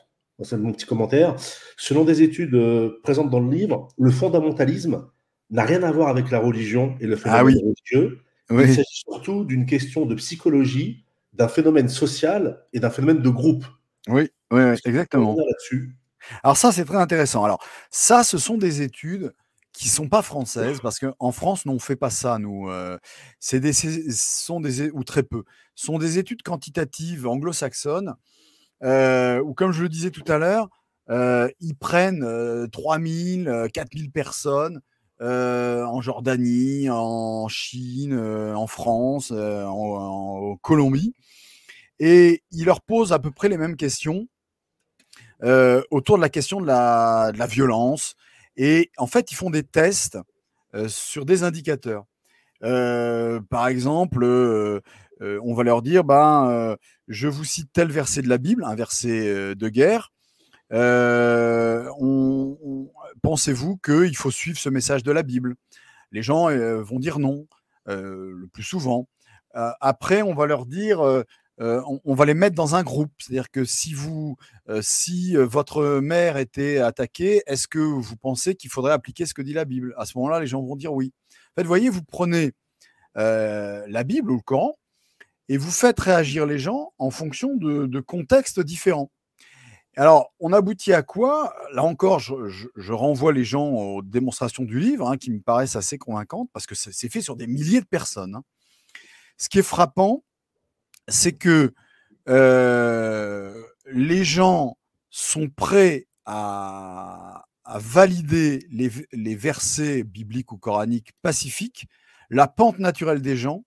c'est mon petit commentaire, selon des études présentes dans le livre, le fondamentalisme n'a rien à voir avec la religion et le phénomène religieux. Oui. Il s'agit surtout d'une question de psychologie, d'un phénomène social et d'un phénomène de groupe. Oui, exactement. Alors ça, c'est très intéressant. Alors ça, ce sont des études qui ne sont pas françaises, parce qu'en France, on ne fait pas ça, nous. Ou très peu. Ce sont des études quantitatives anglo-saxonnes, où, comme je le disais tout à l'heure, ils prennent 3000, 4000 personnes en Jordanie, en Chine, en France, en Colombie, et ils leur posent à peu près les mêmes questions autour de la question de la violence. Et en fait, ils font des tests sur des indicateurs. Par exemple, on va leur dire, je vous cite tel verset de la Bible, un verset de guerre. Pensez-vous qu'il faut suivre ce message de la Bible? Les gens vont dire non, le plus souvent. Après, on va leur dire, on va les mettre dans un groupe. C'est-à-dire que si votre mère était attaquée, est-ce que vous pensez qu'il faudrait appliquer ce que dit la Bible? À ce moment-là, les gens vont dire oui. En fait, vous voyez, vous prenez la Bible ou le Coran et vous faites réagir les gens en fonction de contextes différents. Alors, on aboutit à quoi? Là encore, je renvoie les gens aux démonstrations du livre, qui me paraissent assez convaincantes, parce que c'est fait sur des milliers de personnes. Ce qui est frappant, c'est que les gens sont prêts à valider les versets bibliques ou coraniques pacifiques. La pente naturelle des gens,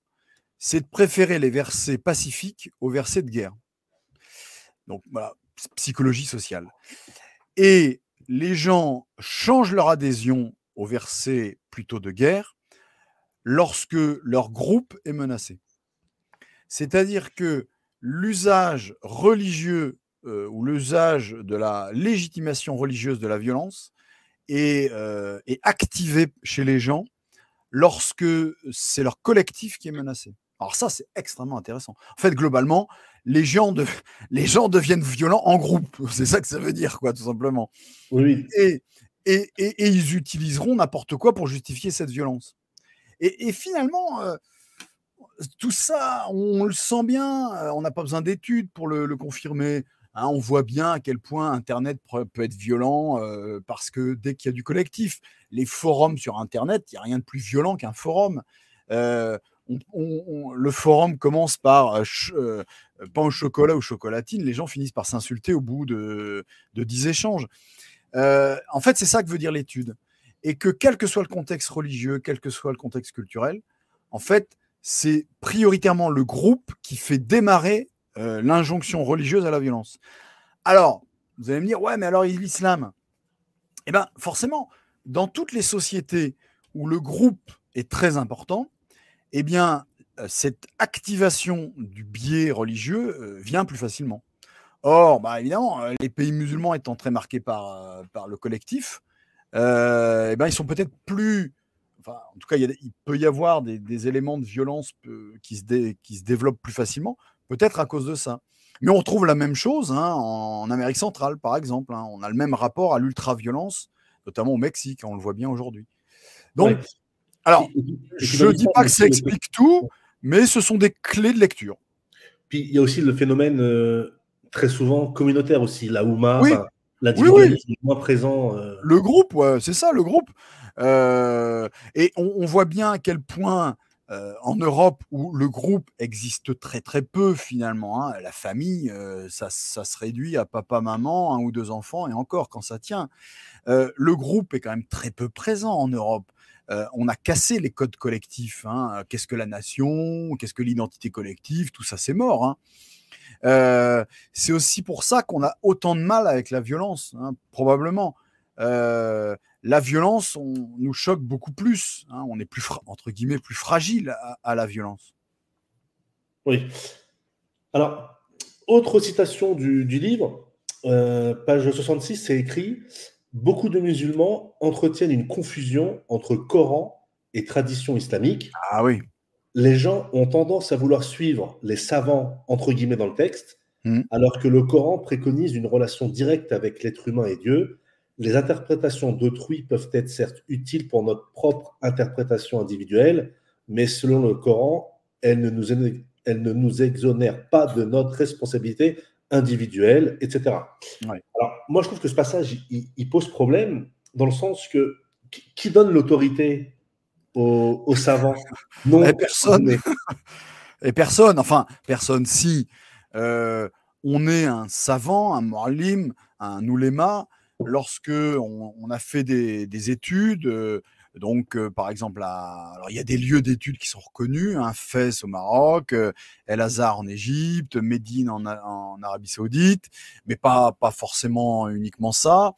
c'est de préférer les versets pacifiques aux versets de guerre. Donc voilà, psychologie sociale. Et les gens changent leur adhésion au verset plutôt de guerre lorsque leur groupe est menacé. C'est-à-dire que l'usage religieux ou l'usage de la légitimation religieuse de la violence est activé chez les gens lorsque c'est leur collectif qui est menacé. Alors ça, c'est extrêmement intéressant. En fait, globalement, les gens deviennent violents en groupe. C'est ça que ça veut dire, quoi, tout simplement. Oui. Et ils utiliseront n'importe quoi pour justifier cette violence. Et finalement, tout ça, on le sent bien. On n'a pas besoin d'études pour le confirmer. Hein, on voit bien à quel point Internet peut être violent parce que dès qu'il y a du collectif, les forums sur Internet, il n'y a rien de plus violent qu'un forum. Le forum commence par pain au chocolat ou chocolatine. Les gens finissent par s'insulter au bout de 10 échanges. En fait, c'est ça que veut dire l'étude. Et que quel que soit le contexte religieux, quel que soit le contexte culturel, en fait, c'est prioritairement le groupe qui fait démarrer l'injonction religieuse à la violence. Alors, vous allez me dire, ouais, mais alors l'islam? Eh bien, forcément, dans toutes les sociétés où le groupe est très important, eh bien, cette activation du biais religieux vient plus facilement. Or, bah, évidemment, les pays musulmans étant très marqués par le collectif, eh ben, ils sont peut-être plus... Enfin, en tout cas, il peut y avoir des éléments de violence qui se développent plus facilement, peut-être à cause de ça. Mais on retrouve la même chose en Amérique centrale, par exemple. On a le même rapport à l'ultra-violence, notamment au Mexique, on le voit bien aujourd'hui. Donc, Ouais. alors, Et je ne dis pas que ça explique tout, mais ce sont des clés de lecture. Puis il y a aussi le phénomène très souvent communautaire aussi, la Oumma, Oui, l'individualisme est moins présent. Le groupe, ouais, c'est ça, le groupe. Et on voit bien à quel point en Europe, où le groupe existe très très peu finalement, la famille, ça se réduit à papa, maman, 1 ou 2 enfants, et encore quand ça tient. Le groupe est quand même très peu présent en Europe. On a cassé les codes collectifs. Qu'est-ce que la nation? Qu'est-ce que l'identité collective? Tout ça, c'est mort. C'est aussi pour ça qu'on a autant de mal avec la violence, probablement. La violence, nous choque beaucoup plus. On est plus, entre guillemets, plus fragile à la violence. Oui. Alors, autre citation du livre, page 66, c'est écrit: beaucoup de musulmans entretiennent une confusion entre Coran et tradition islamique. Ah oui. Les gens ont tendance à vouloir suivre les savants, entre guillemets, dans le texte, alors que le Coran préconise une relation directe avec l'être humain et Dieu. Les interprétations d'autrui peuvent être certes utiles pour notre propre interprétation individuelle, mais selon le Coran, elles ne nous exonèrent pas de notre responsabilité individuelle, etc. Ouais. Alors, moi, je trouve que ce passage, il pose problème dans le sens que qui donne l'autorité aux savants? Et Non. personne. Et personne, enfin, personne, si. On est un savant, un muallim, un ouléma, lorsque on a fait des études, par exemple, alors il y a des lieux d'études qui sont reconnus, Fès au Maroc, El Azhar en Égypte, Médine en Arabie Saoudite, mais pas forcément uniquement ça.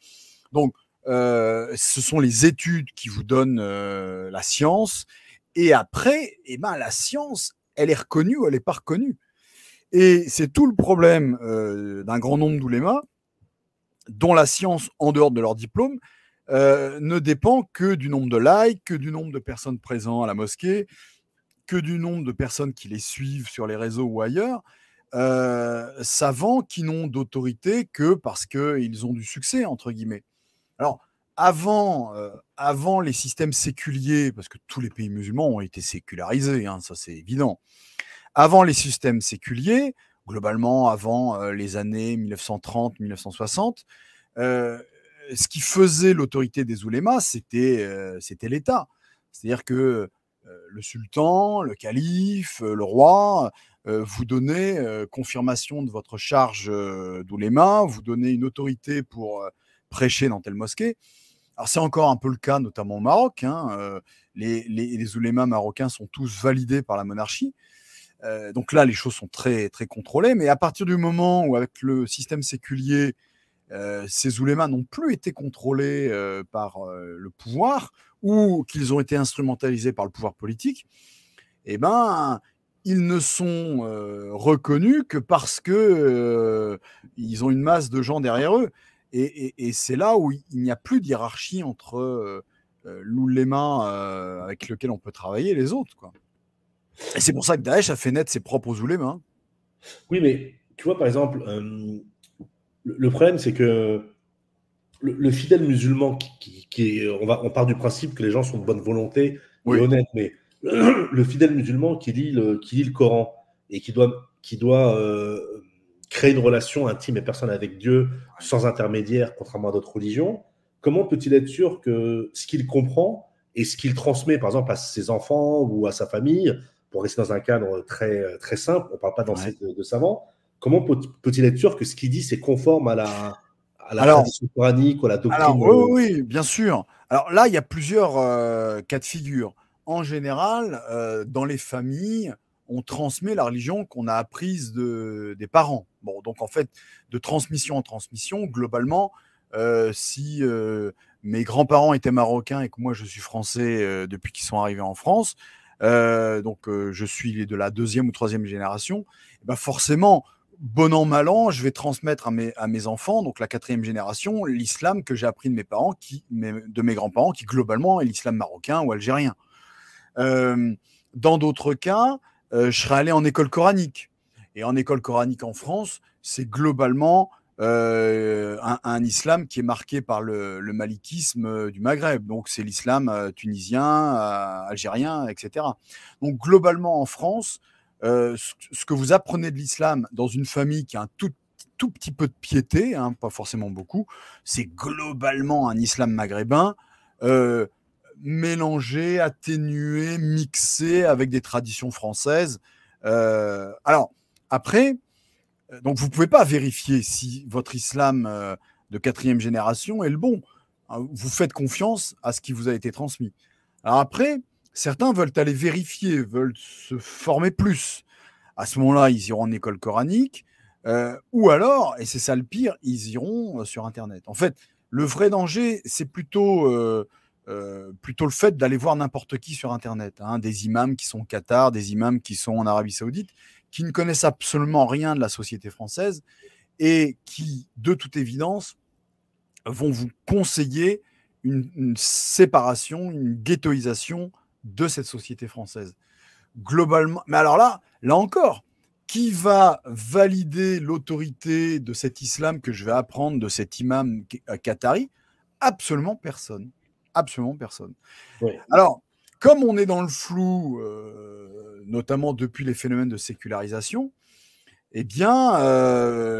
Donc, ce sont les études qui vous donnent la science. Et après, la science, elle est reconnue ou elle n'est pas reconnue. Et c'est tout le problème d'un grand nombre d'oulémas, dont la science, en dehors de leur diplôme, ne dépend que du nombre de likes, que du nombre de personnes présentes à la mosquée, que du nombre de personnes qui les suivent sur les réseaux ou ailleurs, savants qui n'ont d'autorité que parce qu'ils ont du succès, entre guillemets. Alors, avant les systèmes séculiers, parce que tous les pays musulmans ont été sécularisés, ça c'est évident. Avant les systèmes séculiers, globalement avant les années 1930-1960, ce qui faisait l'autorité des oulémas, c'était l'État. C'est-à-dire que le sultan, le calife, le roi vous donnait confirmation de votre charge d'ouléma, vous donnait une autorité pour prêcher dans telle mosquée. Alors c'est encore un peu le cas, notamment au Maroc. Les oulémas marocains sont tous validés par la monarchie. Donc là, les choses sont très, très contrôlées. Mais à partir du moment où, avec le système séculier, ces oulémas n'ont plus été contrôlés par le pouvoir ou qu'ils ont été instrumentalisés par le pouvoir politique, eh ben, ils ne sont reconnus que parce que ils ont une masse de gens derrière eux. Et c'est là où il n'y a plus de hiérarchie entre l'ouléma avec lequel on peut travailler et les autres, quoi. Et c'est pour ça que Daesh a fait naître ses propres oulémas. Oui, mais tu vois, par exemple, le problème, c'est que le fidèle musulman on part du principe que les gens sont de bonne volonté et Oui. honnêtes, mais le fidèle musulman qui lit le Coran et qui doit créer une relation intime et personnelle avec Dieu sans intermédiaire, contrairement à d'autres religions, comment peut-il être sûr que ce qu'il comprend et ce qu'il transmet, par exemple, à ses enfants ou à sa famille, pour rester dans un cadre très, très simple, on ne parle pas Ouais. de savants, comment peut-il être sûr que ce qu'il dit, c'est conforme à la Alors, tradition coranique ou à la Alors, doctrine oui, bien sûr. Alors là, il y a plusieurs cas de figure. En général, dans les familles, on transmet la religion qu'on a apprise des parents. Bon, donc en fait, de transmission en transmission, globalement, si mes grands-parents étaient marocains et que moi je suis français depuis qu'ils sont arrivés en France, donc je suis de la deuxième ou troisième génération, eh ben forcément, bon an, mal an, je vais transmettre à mes enfants, donc la quatrième génération, l'islam que j'ai appris de mes parents, de mes grands-parents, qui globalement est l'islam marocain ou algérien. Euh, dans d'autres cas, je serais allé en école coranique. Et en école coranique en France, c'est globalement un islam qui est marqué par le malikisme du Maghreb. Donc c'est l'islam tunisien, algérien, etc. Donc globalement en France, ce que vous apprenez de l'islam dans une famille qui a un tout petit peu de piété, hein, pas forcément beaucoup, c'est globalement un islam maghrébin mélangé, atténué, mixé avec des traditions françaises. Alors, après, donc vous ne pouvez pas vérifier si votre islam de quatrième génération est le bon. Vous faites confiance à ce qui vous a été transmis. Alors après, certains veulent aller vérifier, veulent se former plus. À ce moment-là, ils iront en école coranique, ou alors, et c'est ça le pire, ils iront sur Internet. En fait, le vrai danger, c'est plutôt le fait d'aller voir n'importe qui sur Internet. Hein, des imams qui sont au Qatar, des imams qui sont en Arabie Saoudite, qui ne connaissent absolument rien de la société française et qui, de toute évidence, vont vous conseiller une séparation, une ghettoisation de cette société française. Globalement, mais alors là encore, qui va valider l'autorité de cet islam que je vais apprendre de cet imam qatari? Absolument personne. Absolument personne. Oui. Alors, comme on est dans le flou, notamment depuis les phénomènes de sécularisation, eh bien,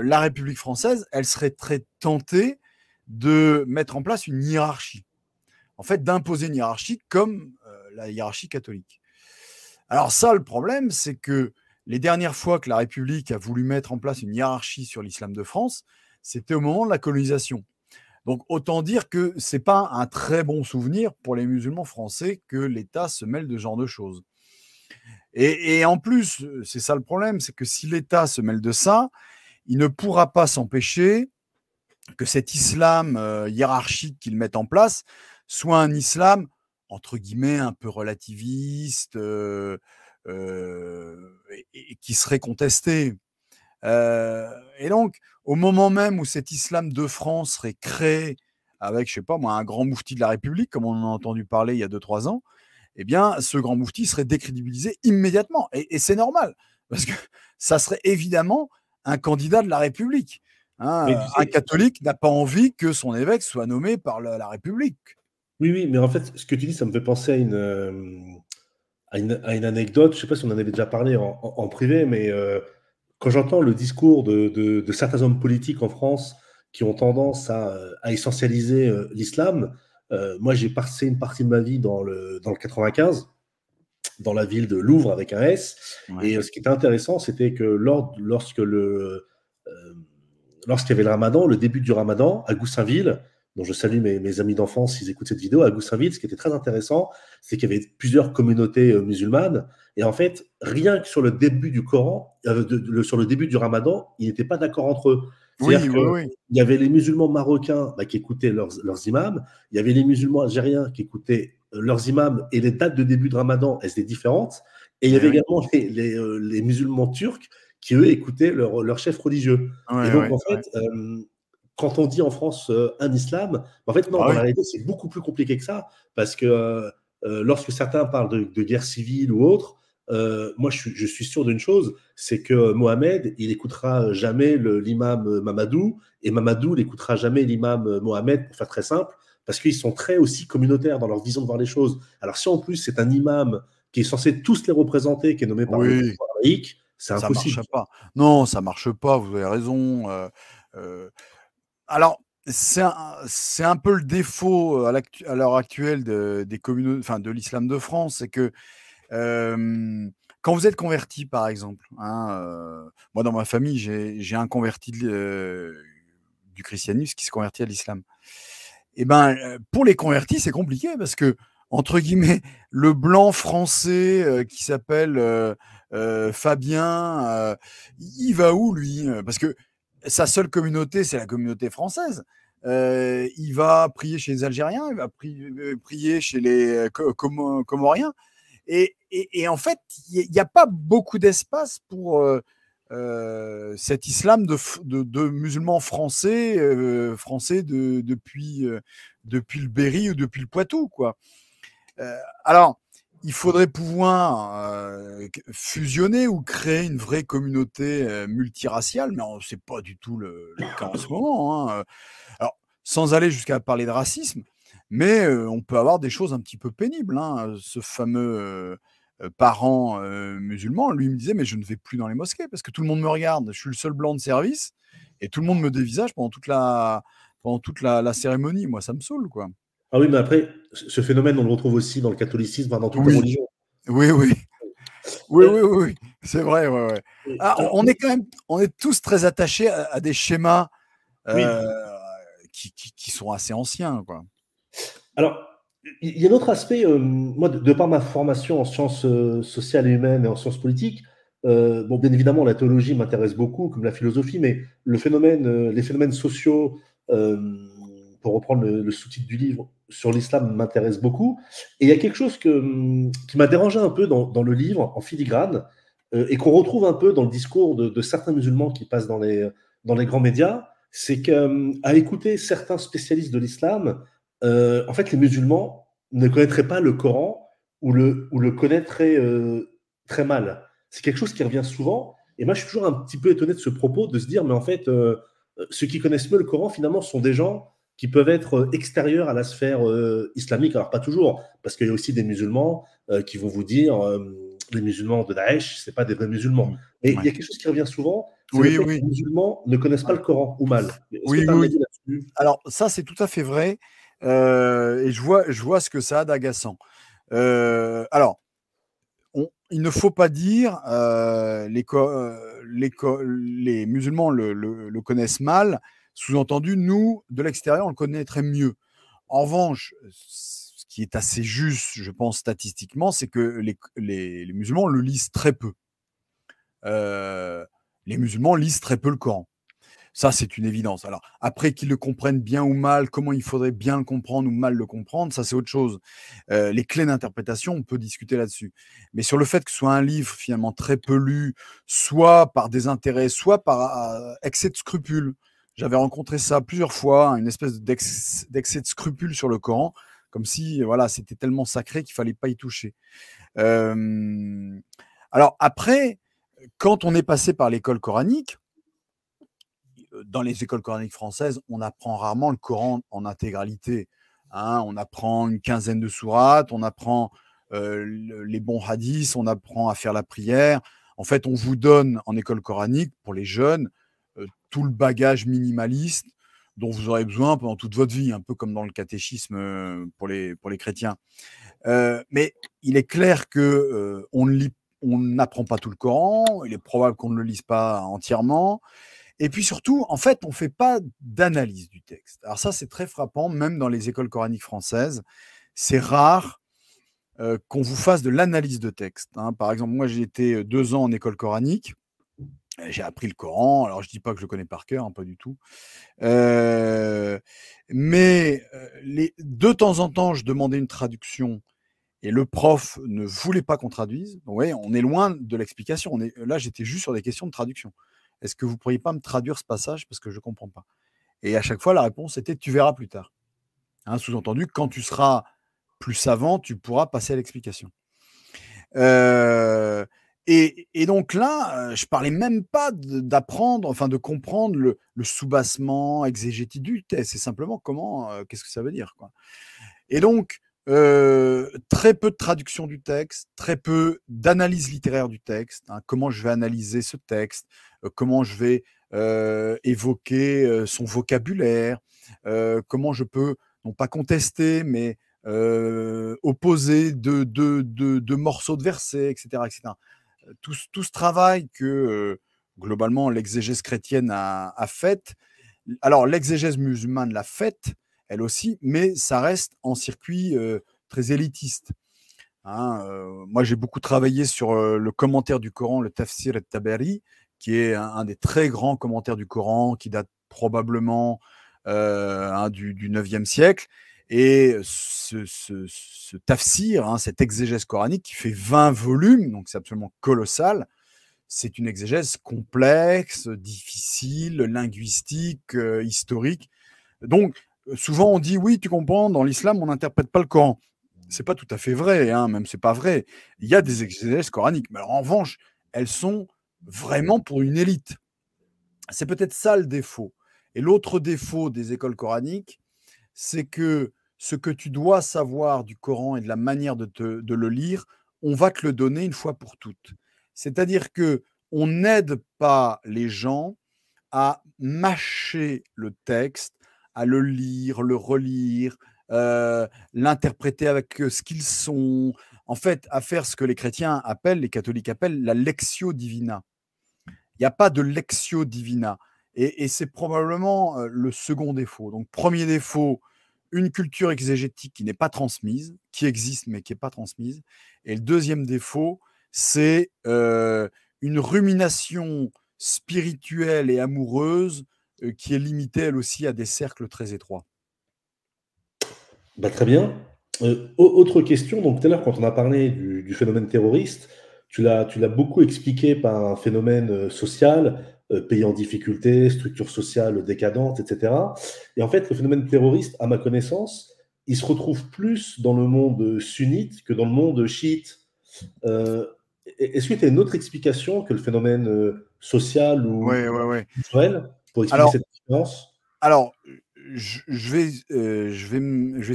la République française, elle serait très tentée de mettre en place une hiérarchie. En fait, d'imposer une hiérarchie comme la hiérarchie catholique. Alors ça, le problème, c'est que les dernières fois que la République a voulu mettre en place une hiérarchie sur l'islam de France, c'était au moment de la colonisation. Donc autant dire que ce n'est pas un très bon souvenir pour les musulmans français que l'État se mêle de ce genre de choses. Et en plus, c'est ça le problème, c'est que si l'État se mêle de ça, il ne pourra pas s'empêcher que cet islam hiérarchique qu'ils mettent en place soit un islam, entre guillemets, un peu relativiste et qui serait contesté. Et donc, au moment même où cet islam de France serait créé avec, je sais pas moi, un grand moufti de la République, comme on en a entendu parler il y a 2-3 ans, eh bien, ce grand moufti serait décrédibilisé immédiatement. Et c'est normal, parce que ça serait évidemment un candidat de la République. Hein, un catholique n'a pas envie que son évêque soit nommé par la République. Oui, oui, mais en fait, ce que tu dis, ça me fait penser à une anecdote. Je ne sais pas si on en avait déjà parlé en privé, mais quand j'entends le discours de certains hommes politiques en France qui ont tendance à essentialiser l'islam, moi, j'ai passé une partie de ma vie dans le 95, dans la ville de Louvre avec un S. Ouais. Et ce qui était intéressant, c'était que lorsqu'il y avait le ramadan, le début du ramadan, à Goussainville, dont je salue mes amis d'enfance s'ils écoutent cette vidéo, à Goussainville, ce qui était très intéressant, c'est qu'il y avait plusieurs communautés musulmanes. Et en fait, rien que sur le début du Coran, sur le début du ramadan, ils n'étaient pas d'accord entre eux. C'est-à-dire Oui, oui, qu'il oui. y avait les musulmans marocains qui écoutaient leurs imams, il y avait les musulmans algériens qui écoutaient leurs imams, et les dates de début de Ramadan, elles étaient différentes. Et il y Eh avait oui. également les musulmans turcs qui, eux, écoutaient leur chef religieux. Et Ouais, donc, ouais, en ouais. fait, quand on dit en France un islam, en fait, non, Bah dans oui. la réalité, c'est beaucoup plus compliqué que ça, parce que lorsque certains parlent de guerre civile ou autre, moi, je suis sûr d'une chose, c'est que Mohamed, il écoutera jamais l'imam Mamadou, et Mamadou n'écoutera jamais l'imam Mohamed, pour faire très simple, parce qu'ils sont très aussi communautaires dans leur vision de voir les choses. Alors, si en plus c'est un imam qui est censé tous les représenter, qui est nommé par le Oui, pouvoir laïque, c'est ça impossible. marche pas. Non, ça marche pas, vous avez raison. Euh, alors, c'est un peu le défaut à l'heure actuelle des communautés, enfin de l'islam de France, c'est que quand vous êtes converti, par exemple, hein, moi dans ma famille, j'ai un converti du christianisme qui se convertit à l'islam. Et ben, pour les convertis, c'est compliqué parce que, entre guillemets, le blanc français qui s'appelle Fabien, il va où lui? Parce que sa seule communauté, c'est la communauté française. Il va prier chez les Algériens, il va prier chez les Comoriens. Et en fait, il n'y a pas beaucoup d'espace pour cet islam de musulmans français, depuis le Berry ou depuis le Poitou, quoi. Alors, il faudrait pouvoir fusionner ou créer une vraie communauté multiraciale, mais c'est pas du tout le cas en ce moment, hein. Alors, sans aller jusqu'à parler de racisme, mais on peut avoir des choses un petit peu pénibles, hein. Ce fameux parent musulman, lui, me disait, mais je ne vais plus dans les mosquées parce que tout le monde me regarde. Je suis le seul blanc de service et tout le monde me dévisage pendant toute la cérémonie. Moi, ça me saoule, quoi. Ah oui, mais après, ce phénomène, on le retrouve aussi dans le catholicisme, dans toutes les Oui, religions. oui, oui. Oui, oui, oui, oui. C'est vrai, ouais, ouais. Ah, Alors, on est tous très attachés à des schémas oui. euh, qui sont assez anciens, quoi. Alors, il y a un autre aspect, moi, de par ma formation en sciences sociales et humaines et en sciences politiques, bon, bien évidemment, la théologie m'intéresse beaucoup, comme la philosophie, mais les phénomènes sociaux, euh, pour reprendre le sous-titre du livre, sur l'islam m'intéressent beaucoup. Et il y a quelque chose qui m'a dérangé un peu dans le livre, en filigrane, et qu'on retrouve un peu dans le discours de certains musulmans qui passent dans les grands médias, c'est qu'à écouter certains spécialistes de l'islam, en fait, les musulmans ne connaîtraient pas le Coran, ou le connaîtraient très mal. C'est quelque chose qui revient souvent. Et moi, je suis toujours un petit peu étonné de ce propos, de se dire, mais en fait, ceux qui connaissent mieux le Coran, finalement, sont des gens qui peuvent être extérieurs à la sphère islamique. Alors, pas toujours, parce qu'il y a aussi des musulmans qui vont vous dire, les musulmans de Daesh, c'est pas des vrais musulmans. Mmh. Mais il y Ouais. a quelque chose qui revient souvent, c'est le Oui, fait que oui. les musulmans ne connaissent pas Ouais. le Coran, ou mal. Est-ce que Oui, tu as un oui. avis là-dessus? Alors ça, c'est tout à fait vrai, et je vois ce que ça a d'agaçant. Alors, il ne faut pas dire, les musulmans le connaissent mal, sous-entendu, nous, de l'extérieur, on le connaîtrait mieux. En revanche, ce qui est assez juste, je pense, statistiquement, c'est que les musulmans le lisent très peu. Les musulmans lisent très peu le Coran. Ça, c'est une évidence. Alors, après qu'ils le comprennent bien ou mal, comment il faudrait bien le comprendre ou mal le comprendre, ça, c'est autre chose. Les clés d'interprétation, on peut discuter là-dessus. Mais sur le fait que ce soit un livre finalement très peu lu, soit par désintérêt, soit par excès de scrupules. J'avais rencontré ça plusieurs fois, une espèce d'excès de scrupules sur le Coran, comme si voilà, c'était tellement sacré qu'il fallait pas y toucher. Euh, alors après, quand on est passé par l'école coranique, dans les écoles coraniques françaises, on apprend rarement le Coran en intégralité, hein. On apprend une quinzaine de sourates, on apprend les bons hadiths, on apprend à faire la prière. En fait, on vous donne en école coranique, pour les jeunes, tout le bagage minimaliste dont vous aurez besoin pendant toute votre vie, un peu comme dans le catéchisme pour les chrétiens. Mais il est clair que on n'apprend pas tout le Coran, il est probable qu'on ne le lise pas entièrement. Et puis surtout, en fait, on ne fait pas d'analyse du texte. Alors ça, c'est très frappant, même dans les écoles coraniques françaises. C'est rare qu'on vous fasse de l'analyse de texte, hein. Par exemple, moi, j'ai été 2 ans en école coranique, J'ai appris le Coran. Alors, je dis pas que je le connais par cœur, hein, pas du tout. Mais de temps en temps, je demandais une traduction et le prof ne voulait pas qu'on traduise. Donc, vous voyez, on est loin de l'explication. Là, j'étais juste sur des questions de traduction. Est-ce que vous pourriez pas me traduire ce passage parce que je comprends pas? Et à chaque fois, la réponse était tu verras plus tard. Hein, sous-entendu, quand tu seras plus savant, tu pourras passer à l'explication. Et donc là, je parlais même pas d'apprendre, enfin de comprendre le soubassement exégétique du texte. C'est simplement comment, qu'est-ce que ça veut dire, quoi. Et donc, très peu de traduction du texte, très peu d'analyse littéraire du texte. Hein, comment je vais analyser ce texte, comment je vais évoquer son vocabulaire, comment je peux non pas contester, mais opposer de morceaux de versets, etc., etc. Tout ce travail que globalement l'exégèse chrétienne a fait. Alors l'exégèse musulmane l'a faite, elle aussi, mais ça reste en circuit très élitiste. Hein, moi, j'ai beaucoup travaillé sur le commentaire du Coran, le Tafsir al-Tabari, qui est un des très grands commentaires du Coran, qui date probablement du 9e siècle. Et ce tafsir, hein, cette exégèse coranique qui fait 20 volumes, donc c'est absolument colossal, c'est une exégèse complexe, difficile, linguistique, historique. Donc, souvent on dit oui, tu comprends, dans l'islam, on n'interprète pas le Coran. C'est pas tout à fait vrai, hein, même c'est pas vrai. Il y a des exégèses coraniques, mais alors, en revanche, elles sont vraiment pour une élite. C'est peut-être ça le défaut. Et l'autre défaut des écoles coraniques, c'est que ce que tu dois savoir du Coran et de la manière de le lire, on va te le donner une fois pour toutes. C'est-à-dire que on n'aide pas les gens à mâcher le texte, à le lire, le relire, l'interpréter avec ce qu'ils sont. En fait, à faire ce que les chrétiens appellent, les catholiques appellent la lectio divina. Il n'y a pas de lectio divina. Et c'est probablement le second défaut. Donc, premier défaut, une culture exégétique qui n'est pas transmise, qui existe mais qui n'est pas transmise. Et le deuxième défaut, c'est une rumination spirituelle et amoureuse qui est limitée, elle aussi, à des cercles très étroits. Bah, très bien. Autre question, donc tout à l'heure, quand on a parlé du phénomène terroriste, tu l'as beaucoup expliqué par un phénomène social, pays en difficulté, structure sociale décadente, etc. Et en fait, le phénomène terroriste, à ma connaissance, il se retrouve plus dans le monde sunnite que dans le monde chiite. Euh, Est-ce que tu as une autre explication que le phénomène social ou Ouais, ouais, ouais. culturel pour expliquer Alors, cette différence? alors, je vais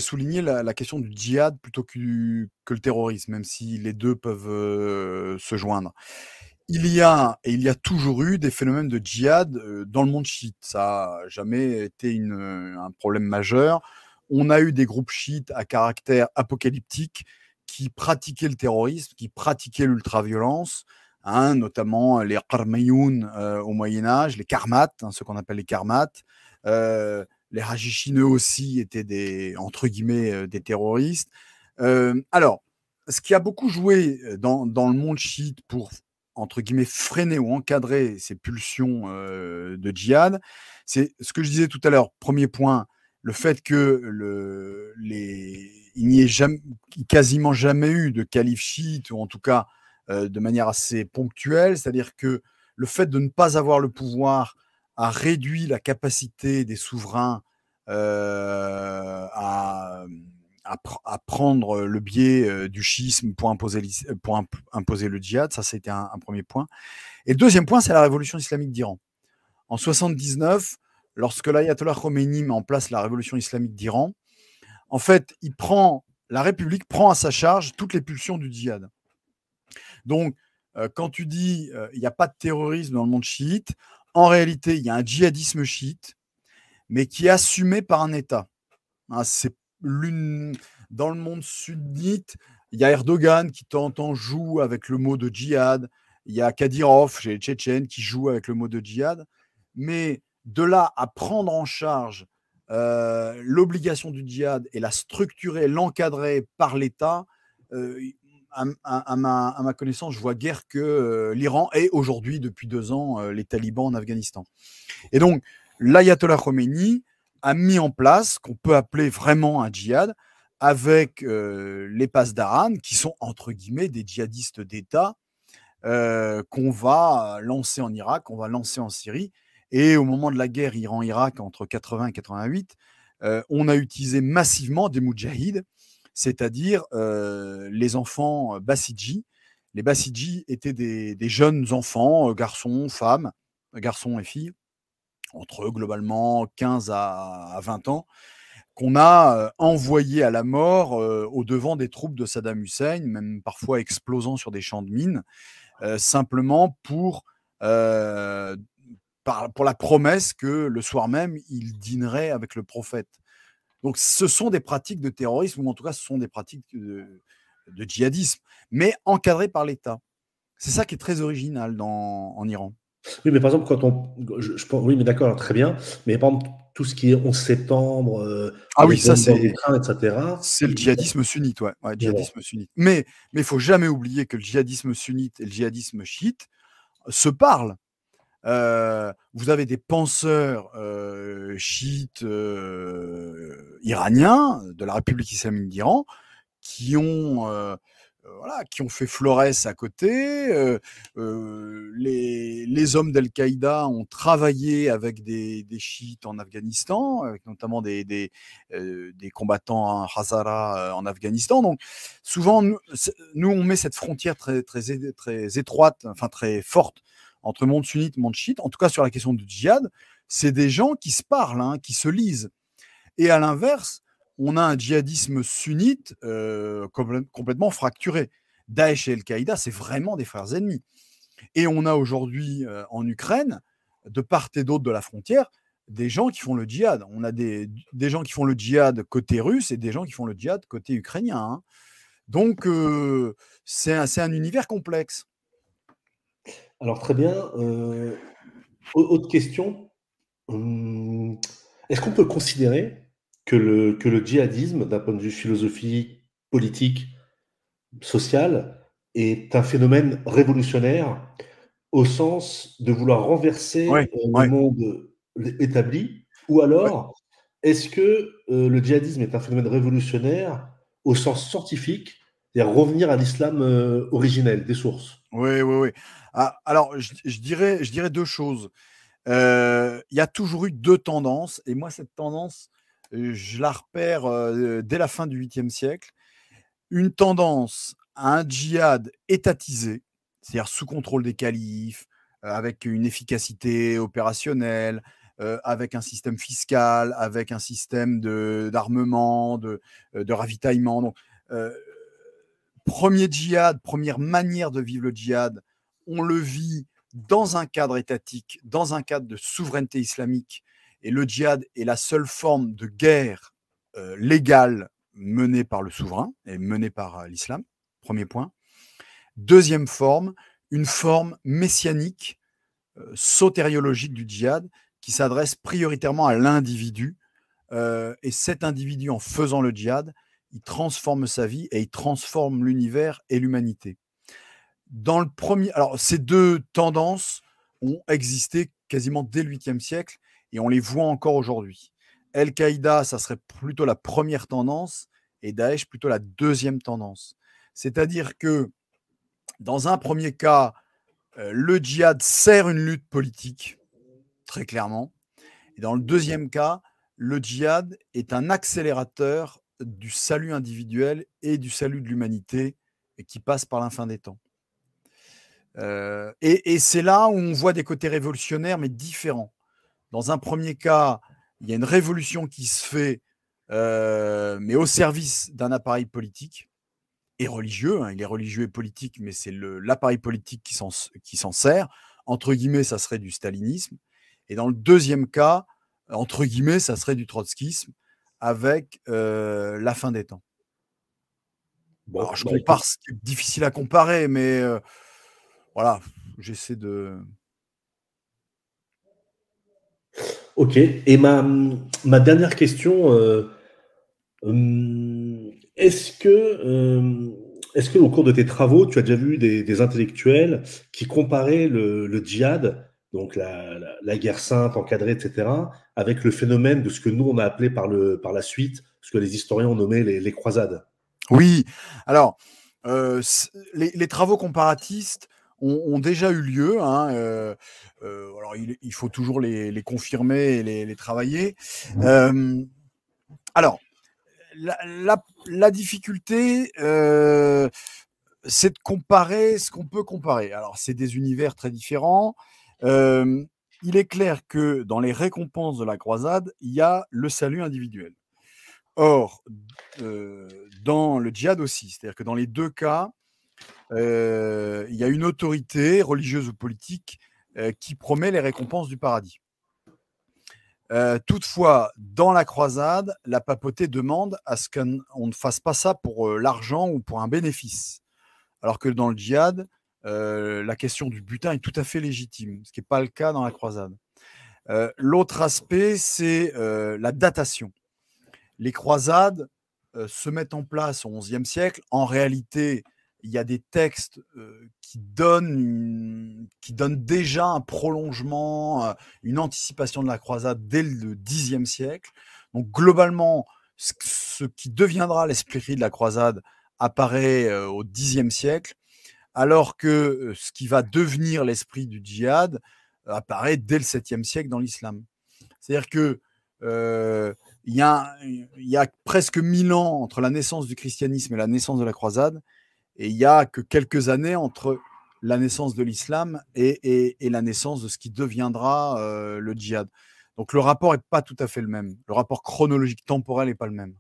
souligner la question du djihad plutôt que le terrorisme, même si les deux peuvent se joindre. Il y a toujours eu des phénomènes de djihad dans le monde chiite. Ça n'a jamais été un problème majeur. On a eu des groupes chiites à caractère apocalyptique qui pratiquaient le terrorisme, qui pratiquaient l'ultraviolence, hein, notamment les Qarmayoun au Moyen-Âge, les Karmates, hein, ce qu'on appelle les Karmates. Les Hachishineux aussi étaient entre guillemets, des terroristes. Alors, ce qui a beaucoup joué dans le monde chiite pour entre guillemets, freiner ou encadrer ces pulsions de djihad, c'est ce que je disais tout à l'heure. Premier point, le fait que il n'y ait quasiment jamais eu de calife chiite, ou en tout cas de manière assez ponctuelle, c'est-à-dire que le fait de ne pas avoir le pouvoir a réduit la capacité des souverains à prendre le biais du schisme pour imposer le djihad. Ça, c'était un premier point. Et le deuxième point, c'est la révolution islamique d'Iran. En 79, lorsque l'ayatollah Khomeini met en place la révolution islamique d'Iran, en fait, la République prend à sa charge toutes les pulsions du djihad. Donc, quand tu dis il n'y a pas de terrorisme dans le monde chiite, en réalité, il y a un djihadisme chiite, mais qui est assumé par un État. Hein, c'est dans le monde sunnite, il y a Erdogan qui de temps en temps joue avec le mot de djihad, il y a Kadyrov chez les Tchétchènes qui joue avec le mot de djihad, mais de là à prendre en charge l'obligation du djihad et la structurer, l'encadrer par l'État, à ma connaissance, je vois guère que l'Iran et aujourd'hui, depuis 2 ans, les talibans en Afghanistan. Et donc, l'ayatollah Khomeini a mis en place ce qu'on peut appeler vraiment un djihad avec les pasdaran, qui sont entre guillemets des djihadistes d'État qu'on va lancer en Irak, qu'on va lancer en Syrie. Et au moment de la guerre Iran-Irak entre 80 et 88, on a utilisé massivement des moudjahides, c'est-à-dire les enfants bassidji. Les bassidji étaient des jeunes enfants, garçons, femmes, garçons et filles, entre globalement 15 à 20 ans, qu'on a envoyés à la mort au devant des troupes de Saddam Hussein, même parfois explosant sur des champs de mines, simplement pour la promesse que le soir même, il dînerait avec le prophète. Donc, ce sont des pratiques de terrorisme, ou en tout cas, ce sont des pratiques de djihadisme, mais encadrées par l'État. C'est ça qui est très original en Iran. Oui, mais par exemple, quand je pense, oui, mais d'accord, très bien. Mais par exemple, tout ce qui est 11 septembre, Ah les oui, ça, bombes dans les trains, etc. c'est le djihadisme sunnite, ouais, Voilà. djihadisme sunnite. Mais il faut jamais oublier que le djihadisme sunnite et le djihadisme chiite se parlent. Vous avez des penseurs chiites iraniens de la République islamique d'Iran qui ont fait Flores à côté. Les hommes d'Al-Qaïda ont travaillé avec des chiites en Afghanistan, avec notamment des combattants Hazara en Afghanistan. Donc, souvent, nous, on met cette frontière très, très, très étroite, enfin très forte, entre monde sunnite et monde chiite. En tout cas, sur la question du djihad, c'est des gens qui se parlent, hein, qui se lisent. Et à l'inverse, on a un djihadisme sunnite complètement fracturé. Daesh et Al-Qaïda, c'est vraiment des frères ennemis. Et on a aujourd'hui en Ukraine, de part et d'autre de la frontière, des gens qui font le djihad. On a des gens qui font le djihad côté russe et des gens qui font le djihad côté ukrainien. Hein. Donc, c'est un univers complexe. Alors, très bien. Autre question. Est-ce qu'on peut considérer que le djihadisme, d'un point de vue philosophique, politique, social, est un phénomène révolutionnaire au sens de vouloir Oui, renverser le oui, monde établi? Ou oui. alors, est-ce que le djihadisme est un phénomène révolutionnaire au sens scientifique, c'est-à-dire revenir à l'islam originel, des sources? Oui, oui, oui. Ah, alors, je dirais deux choses. Il y a toujours eu deux tendances, et moi, cette tendance, je la repère dès la fin du 8e siècle. Une tendance à un djihad étatisé, c'est-à-dire sous contrôle des califes, avec une efficacité opérationnelle, avec un système fiscal, avec un système d'armement, de ravitaillement. Donc, premier djihad, première manière de vivre le djihad, on le vit dans un cadre étatique, dans un cadre de souveraineté islamique. Et le djihad est la seule forme de guerre légale menée par le souverain et menée par l'islam. Premier point. Deuxième forme, une forme messianique, sotériologique du djihad qui s'adresse prioritairement à l'individu. Et cet individu, en faisant le djihad, il transforme sa vie et il transforme l'univers et l'humanité. Dans le premier, alors ces deux tendances ont existé quasiment dès le 8e siècle et on les voit encore aujourd'hui. Al-Qaïda, ça serait plutôt la première tendance et Daesh plutôt la deuxième tendance. C'est-à-dire que dans un premier cas, le djihad sert une lutte politique, très clairement. Et dans le deuxième cas, le djihad est un accélérateur du salut individuel et du salut de l'humanité qui passe par la fin des temps. Et c'est là où on voit des côtés révolutionnaires, mais différents. Dans un premier cas, il y a une révolution qui se fait, mais au service d'un appareil politique et religieux. Hein. Il est religieux et politique, mais c'est l'appareil politique qui s'en sert. Entre guillemets, ça serait du stalinisme. Et dans le deuxième cas, entre guillemets, ça serait du trotskisme avec la fin des temps. Alors, Bon, je bah écoute, compare ce qui est difficile à comparer, mais voilà, j'essaie de. ok. Et ma dernière question, est-ce que est-ce qu'au cours de tes travaux, tu as déjà vu des intellectuels qui comparaient le djihad, donc la guerre sainte encadrée, etc., avec le phénomène de ce que nous, on a appelé par la suite, ce que les historiens ont nommé les croisades? Oui, alors, les travaux comparatistes ont déjà eu lieu, hein, alors il faut toujours les confirmer et les travailler. Alors, la difficulté, c'est de comparer ce qu'on peut comparer. Alors, c'est des univers très différents. Il est clair que dans les récompenses de la croisade, il y a le salut individuel. Or, dans le djihad aussi, c'est-à-dire que dans les 2 cas, il y a une autorité religieuse ou politique, qui promet les récompenses du paradis. Toutefois, dans la croisade, la papauté demande à ce qu'on ne fasse pas ça pour, l'argent ou pour un bénéfice. Alors que dans le djihad, la question du butin est tout à fait légitime, ce qui est pas le cas dans la croisade. L'autre aspect, c'est, la datation. Les croisades se mettent en place au XIe siècle. En réalité, il y a des textes qui donnent déjà un prolongement, une anticipation de la croisade dès le Xe siècle. Donc globalement, ce qui deviendra l'esprit de la croisade apparaît au Xe siècle, alors que ce qui va devenir l'esprit du djihad apparaît dès le 7e siècle dans l'islam. C'est-à-dire que il y a presque 1000 ans entre la naissance du christianisme et la naissance de la croisade, et il y a que quelques années entre la naissance de l'islam et la naissance de ce qui deviendra le djihad. Donc le rapport n'est pas tout à fait le même. Le rapport chronologique temporel n'est pas le même.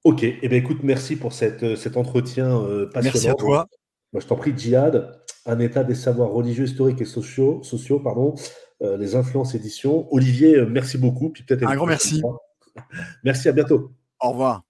Ok, eh bien, écoute, merci pour cet entretien Merci à passionnant. Donc, toi. moi, je t'en prie, Djihad, un état des savoirs religieux, historiques et sociaux, pardon, les influences éditions. Olivier, merci beaucoup, puis peut-être à Un une grand prochaine merci. fois. Merci, à bientôt. Au revoir.